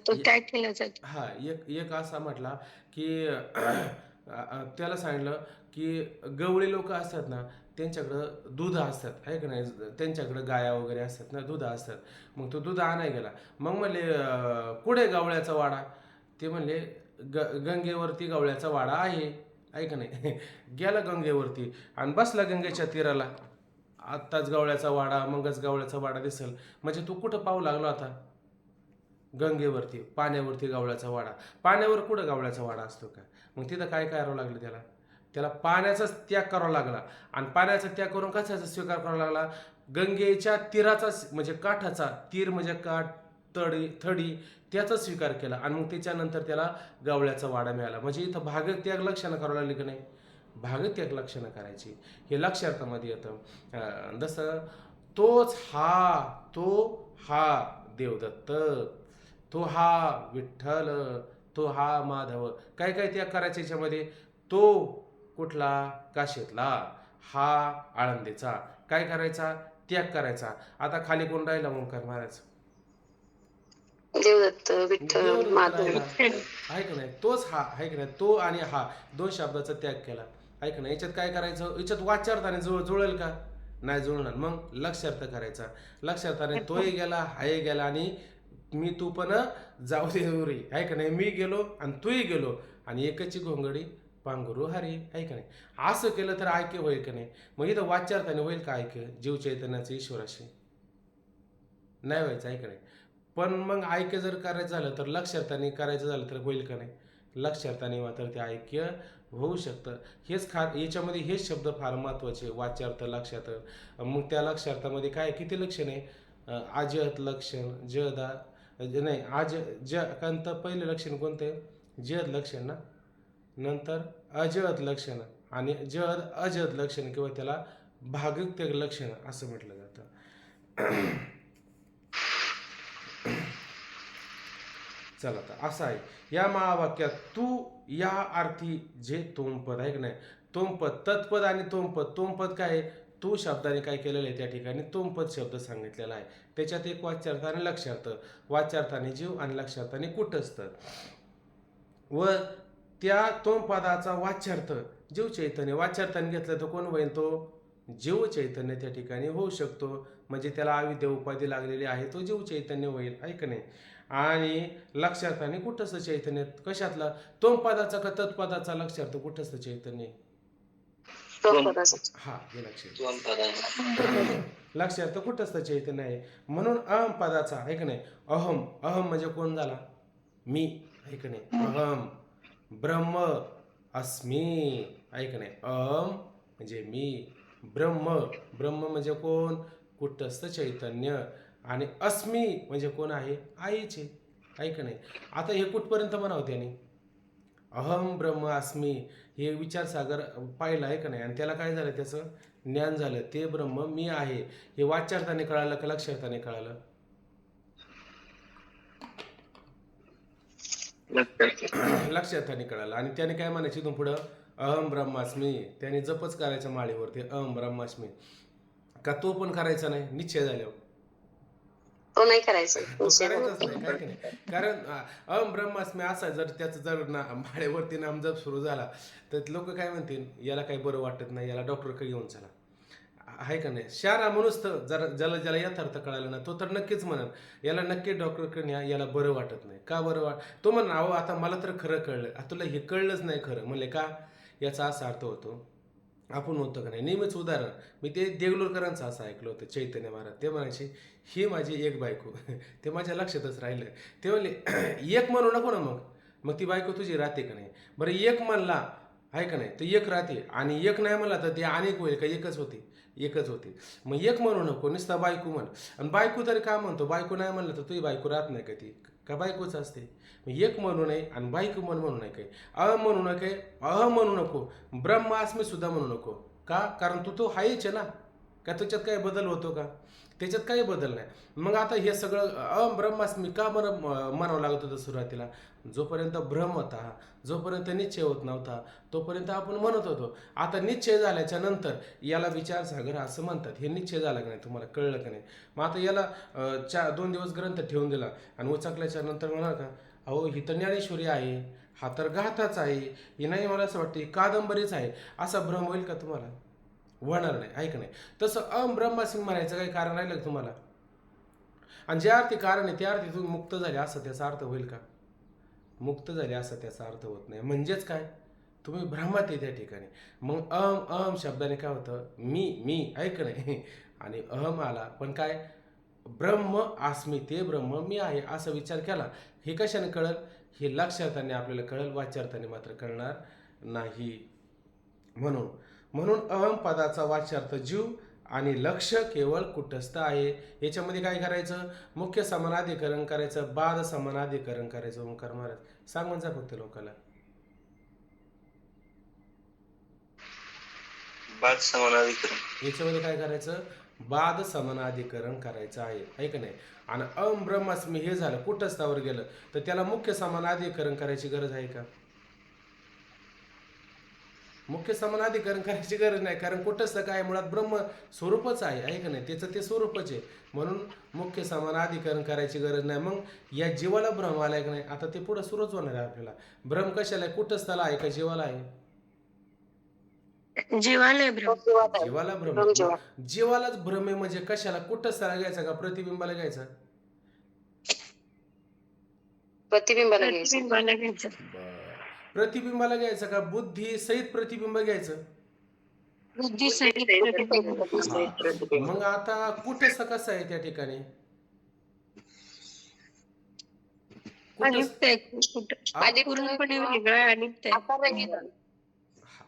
तो त्याग केला जातो. हा एक असा म्हटला की त्याला सांगितलं की गवळी लोक असतात ना त्यांच्याकडं दूध असतात, आहे का नाही, त्यांच्याकडं गाया वगैरे असतात ना, दूध असतात. मग तो दूध आणायला गेला. मग म्हणले कुठे गवळ्याचा वाडा? ते म्हणले गंगेवरती गवळ्याचा वाडा आहे, ऐका नाही. गेला गंगेवरती आणि बसला गंगेच्या तीराला. आत्ताच गवळ्याचा वाडा मगच गवळ्याचा वाडा दिसेल. म्हणजे तू कुठं पाहू लागला आता? गंगेवरती, पाण्यावरती गवळ्याचा वाडा. पाण्यावर कुठं गवळ्याचा वाडा असतो का? मग तिथं काय करावं लागलं त्याला पाण्याचाच त्याग करावा लागला. आणि पाण्याचा त्याग करून कशाचा स्वीकार करावा लागला? गंगेच्या तीराचा म्हणजे काठाचा, तीर म्हणजे काठ, थडी त्याचा स्वीकार केला आणि मग त्याच्यानंतर त्याला गवळ्याचा वाडा मिळाला. म्हणजे इथं भागत्याग लक्षणं करावं लागली की नाही, भागत्याग लक्षणं करायची, हे लक्षार्थामध्ये येतं. जसं तो हा देवदत्त, तो हा विठ्ठल, तो हा माधव. काय काय त्याग करायचे याच्यामध्ये? तो कुठला? काशीतला. हा आळंदीचा. काय करायचा? त्याग करायचा. आता खाली कोण राहिला? ओंकार महाराज. देवदत्त, विठ्ठल, देवदत्त माधव. राहिला, आहे का नाही? तोच हा आहे का नाही? तो आणि हा दोन शब्दाचा त्याग केला, आहे का नाही? याच्यात काय करायचं? याच्यात वाच्यार्थाने जुळेल का? नाही जुळणार. मग लक्षार्थ करायचा. लक्षार्थाने तोही गेला, हाही गेला आणि मी तू पण जाऊ दे रे, आहे का नाही? मी गेलो आणि तूही गेलो आणि एकची घोंगडी पांघरू हरी, आहे का नाही? असं केलं तर ऐक्य होईल का नाही? मग इथं वाच्यार्थाने होईल का ऐक्य जीव चैतन्याचं ईश्वराशी? नाही व्हायचं, आहे का नाही? पण मग ऐक्य जर करायचं झालं तर लक्षार्थाने करायचं झालं तर होईल का नाही? लक्षार्थाने मात्र ते ऐक्य होऊ शकतं. याच्यामध्ये हेच शब्द फार महत्त्वाचे, वाच्यार्थ, लक्षार्थ. मग त्या लक्षार्थामध्ये काय किती लक्षण आहे? आजत लक्षण, जदा नाही आज कांत पहिलं लक्षण कोणतं आहे? जद लक्षण ना, नंतर अजद लक्षण आणि जद अजद लक्षण किंवा त्याला भागत्याग लक्षण असं म्हटलं जातं. चला आता असं आहे या महावाक्यात तू या अर्थी जे तोमपद आहे की नाही, तोमपद, तत्पद आणि तोमपद. तोमपद काय आहे? तू शब्दाने काय केलेलं आहे त्या ठिकाणी तोमपद शब्द सांगितलेला आहे. त्याच्यात एक वाच्यार्थ आणि लक्षार्थ. वाच्यार्थाने जीव आणि लक्षार्थाने कुटस्थ. व त्या तोमपदाचा वाच्यार्थ जीव चैतन्य. वाच्यार्थाने घेतलं तर कोण होईल? तो जीव चैतन्य त्या ठिकाणी होऊ शकतो. म्हणजे त्याला अविद्या उपाधी लागलेली आहे, तो जीव चैतन्य होईल, आहे का नाही? आणि लक्षार्थाने कुठस्थ चैतन्य. कशातला? तोमपदाचा का तत्पदाचा लक्षार्थ कुठस्थ चैतन्य? हा, हे लक्षार्थ कुठस्थ चैतन्य आहे. म्हणून अहम पदाचा, आहे का नाही? अहम, अहम म्हणजे कोण झाला? मी, आहे का नाही? अहम ब्रह्म अस्मी, आहे का नाही? अहम म्हणजे मी, ब्रह्म, ब्रह्म म्हणजे कोण? कुटस्थ चैतन्य. आणि अस्मी म्हणजे कोण आहे? आईचे, आहे का नाही? आता हे कुठपर्यंत म्हणावं त्याने? अहम ब्रह्म अस्मी हे विचारसागर पाहिलं, आहे का नाही? आणि त्याला काय झालं? त्याचं ज्ञान झालं. ते ब्रह्म मी आहे हे वाच्यार्थाने कळालं का लक्षार्थाने कळालं? लक्षार्थाने कळालं. आणि त्याने काय म्हणायचं इथून पुढं? अहम ब्रह्मास्मी. त्याने जपच करायचं माळीवरती अहम ब्रह्मास्मी. का तो पण करायचा नाही निश्चय झाल्यावर? तो नाही करायचा. तो करायचाच नाही, काय की नाही? कारण अहम ब्रह्मास्मी असा जर त्याचं जर माळेवरती नामजप सुरू झाला तर लोक काय म्हणतील? याला काही बरं वाटत नाही, याला डॉक्टरकडे घेऊन चला, आहे का नाही? शारा माणूस तर जरा ज्याला यथार्थ कळालं ना तो तर नक्कीच म्हणेल याला नक्की डॉक्टरकडे न्या, याला बरं वाटत नाही. का बरं तो म्हणा अहो आता मला तर खरं कळलं. तुला हे कळलंच नाही खरं म्हणले का? याचा असा अर्थ होतो, आपण होतं का नाही? नेहमीच उदाहरण मी ते देगलूरकरांचं असं ऐकलं होतं. चैतन्य महाराज ते म्हणायचे ही माझी एक बायको. ते माझ्या लक्षातच राहिलं. ते म्हणले एक म्हणू नको ना, मग ती बायको तुझी राहते का नाही? बरं एक म्हणला, आहे का नाही? तर एक राहते आणि एक नाही म्हणला तर ते अनेक होईल का? एकच होते, एकच होते. मग एक म्हणू नको, नुसता बायको म्हण. आणि बायको तरी का म्हणतो? बायको नाही म्हणलं तर तुझी बायको राहत नाही का? ती का बायकोच असते? मग एक म्हणू नये आणि बायको म्हणू नये काय? अहम म्हणू नये, अहम म्हणू नको, ब्रह्मास्मी सुद्धा म्हणू नको. का? कारण तू तो हायच आहे ना. का त्याच्यात काही बदल होतो का? त्याच्यात काही बदल नाही. मग आता हे सगळं अहम ब्रह्मास्मी का म्हणावं लागत होतं सुरुवातीला? जोपर्यंत भ्रम होता, जोपर्यंत निश्चय होत नव्हता तोपर्यंत आपण म्हणत होतो. आता निश्चय झाल्याच्या नंतर याला विचारसागर असं म्हणतात. हे निश्चय झाला का नाही? तुम्हाला कळलं का नाही? मग आता याला 2 दिवस ग्रंथ ठेवून दिला आणि उचकल्याच्या नंतर म्हणा का अहो ही तर ज्ञानेश्वरी आहे, हा तर गाथाच आहे, ही नाही मला असं वाटतं ही कादंबरीच आहे, असा भ्रम होईल का तुम्हाला? होणार नाही, ऐक नाही. तसं अहम ब्रह्मास्मी म्हणायचं काही कारण राहिलं का तुम्हाला? आणि ज्या अर्थी कारण आहे त्या अर्थी तुम्ही मुक्त झाले असं त्याचा अर्थ होईल का? मुक्त झाले असं त्याचा अर्थ होत नाही. म्हणजेच काय? तुम्ही भ्रमात आहे त्या ठिकाणी. मग अहम शब्दाने काय होतं? मी ऐक नाही. आणि अहम आला पण काय? ब्रह्म अस्मी, ते ब्रह्म मी आहे असा विचार केला. हे कशाने कळल? हे लक्षार्थाने आपल्याला कळल, वाच्यार्थाने मात्र कळणार नाही. म्हणून अहम पदाचा वाच्यार्थ जीव आणि लक्ष केवळ कुटस्थ आहे. याच्यामध्ये काय करायचं? मुख्य समानाधिकरण करायचं, बाद समानाधिकरण करायचं. ओंकार महाराज सांगून जा फक्त लोकांना. बाद समानाधिकरण. याच्यामध्ये काय करायचं? बाद समानाधिकरण करायचं आहे का नाही? आणि अम ब्रह्मास्मी हे झालं, कुटस्थावर गेलं, तर त्याला मुख्य समानाधिकरण करायची गरज आहे का? मुख्य समानाधिकरण करायची गरज नाही, कारण कुटस्थ काय मुळात ब्रह्म स्वरूपच आहे का नाही? त्याचं ते स्वरूपच आहे, म्हणून मुख्य समानाधिकरण करायची गरज नाही. मग या जीवाला भ्रम आलाय का नाही? आता ते पुढे सुरूच होणार आहे आपल्याला. भ्रम कशाला आहे? कुटस्थाला आहे का जीवाला आहे? जीवाला आहे भ्रम. जीवाला भ्रम भ्रम आहे. जीवा. मग जीवालाच भ्रम आहे म्हणजे कशाला? कुटस्थाला घ्यायचा का प्रतिबिंबाला घ्यायचा? प्रतिबिंबाला घ्यायचं. प्रतिबिंबाला घ्यायचं. प्रतिबिंबाला घ्यायचं का बुद्धी सहित प्रतिबिंब घ्यायचं? बुद्धी सहित प्रतिबिंब. हा. मग आता कुटस्थ कसं आहे त्या ठिकाणी? अलिप्त आहे कुठं पूर्णपणे वेगळं आहे, अलिप्त आहे. आकाररहित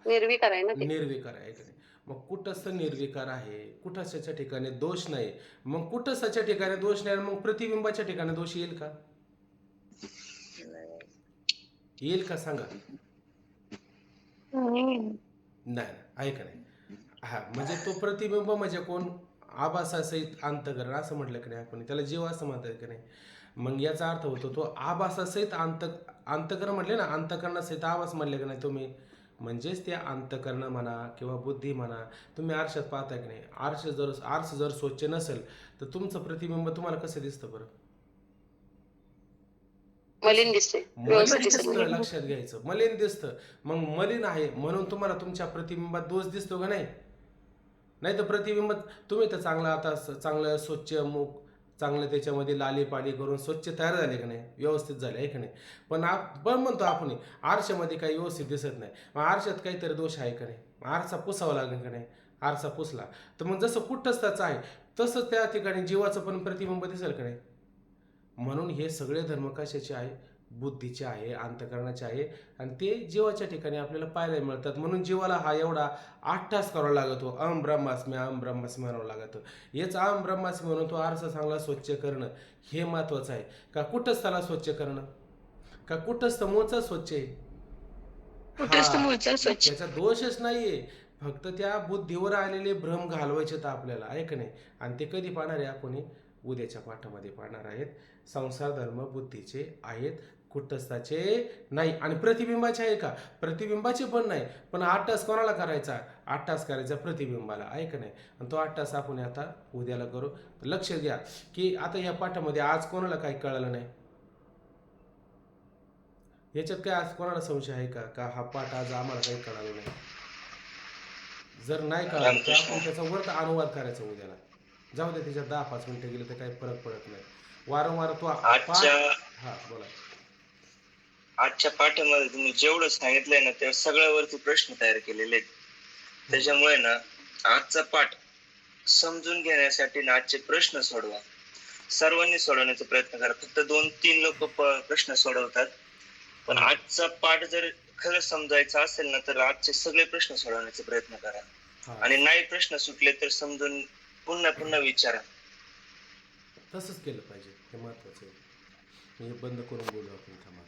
निर्विकार आहे ना ते. निर्विकार आहे का नाही? मग कुटस्थ निर्विकार आहे, कुटस्थाच्या ठिकाणी दोष नाही. मग कुटस्थाच्या ठिकाणी दोष नाही, मग प्रतिबिंबाच्या ठिकाणी दोष येईल का? येईल का सांगा? नाही आहे का नाही? हा, म्हणजे तो प्रतिबिंब म्हणजे कोण? आभासासहित अंतकरण असं म्हटलं की नाही आपण, त्याला जीव असं म्हणतात की नाही? मग याचा अर्थ होतो तो आभासासहित अंतकरण म्हटले ना, अंतकरणासहित आभास म्हटले की नाही तुम्ही? म्हणजेच ते अंतकरण म्हणा किंवा बुद्धी म्हणा, तुम्ही आरशात पाहताय की नाही? आरश जर स्वच्छ नसेल तर तुमचं प्रतिबिंब तुम्हाला कसं दिसतं बरं? मलिन दिसते, मलिन व्यवस्थित दिसत दिसतं, नाही. लक्षात घ्यायचं. मलिन दिसतं. मग मलिन आहे म्हणून तुम्हाला तुमच्या प्रतिबिंबात दोष दिसतो का नाही? नाही तर प्रतिबिंबात तुम्ही तर चांगलं आता चांगलं स्वच्छ मुख, चांगलं त्याच्यामध्ये लाली पाली करून स्वच्छ तयार झाले का नाही? व्यवस्थित झाले आहे का नाही? पण म्हणतो आपण आरशामध्ये काही व्यवस्थित दिसत नाही. मग आरशात काहीतरी दोष आहे का नाही? आरसा पुसावा लागेल का नाही? आरसा पुसला तर मग जसं कुटस्थाचं आहे तसं त्या ठिकाणी जीवाचं पण प्रतिबिंब दिसेल का नाही? म्हणून हे सगळे धर्म कशाचे आहे? बुद्धीचे आहे, अंतकरणाचे आहे, आणि ते जीवाच्या ठिकाणी आपल्याला पाहायला मिळतात. म्हणून जीवाला हा एवढा 8 तास करावा लागतो. अहम ब्रह्मास्मी म्हणावं लागतं. हेच अहम ब्रह्मास्मी म्हणून तो आरसा चांगला स्वच्छ करणं हे महत्त्वाचं आहे. का कुटस्थाला स्वच्छ करणं? का कुटस्थ मूळचा स्वच्छ आहे? कुटस्थ मूळचा स्वच्छ. त्याचा दोषच नाहीये, फक्त त्या बुद्धीवर आलेले भ्रम घालवायचे तर आपल्याला आहे का नाही? आणि ते कधी पाहणार आहे आपण? उद्याच्या पाठामध्ये पाहणार आहेत. संसार धर्म बुद्धीचे आहेत, कुटस्थाचे नाही. आणि प्रतिबिंबाचे आहे का? प्रतिबिंबाचे पण नाही. पण 8 तास कोणाला करायचा? 8 तास करायचा प्रतिबिंबाला आहे का नाही? आणि तो 8 तास आपण आता उद्याला करू. लक्ष द्या की आता या पाठामध्ये आज कोणाला काही कळलं नाही? याच्यात काय आज कोणाला संशय आहे का हा पाठ आज आम्हाला काही कळालं नाही? जर नाही कळालं तर आपण त्याचा वर्त अनुवाद करायचा उद्याला. जाऊ दे, त्याच्यात 10-5 मिनिटं गेले तर काही फरक पडत नाही. वारंवार तो हा बोला. आजच्या पाठामध्ये तुम्ही जेवढं सांगितलंय ना त्या सगळ्यावरती प्रश्न तयार केलेले आहेत. त्याच्यामुळे ना आजचा पाठ समजून घेण्यासाठी ना आजचे प्रश्न सोडवा. सर्वांनी सोडवण्याचा प्रयत्न करा. फक्त 2-3 लोक प्रश्न सोडवतात, पण आजचा पाठ जर खरं समजायचा असेल ना तर आजचे सगळे प्रश्न सोडवण्याचा प्रयत्न करा. आणि नाही प्रश्न सुटले तर समजून पुन्हा विचारा. तसंच केलं पाहिजे, हे महत्वाचं आहे. म्हणजे बंद करून बोलू आपण थांबा.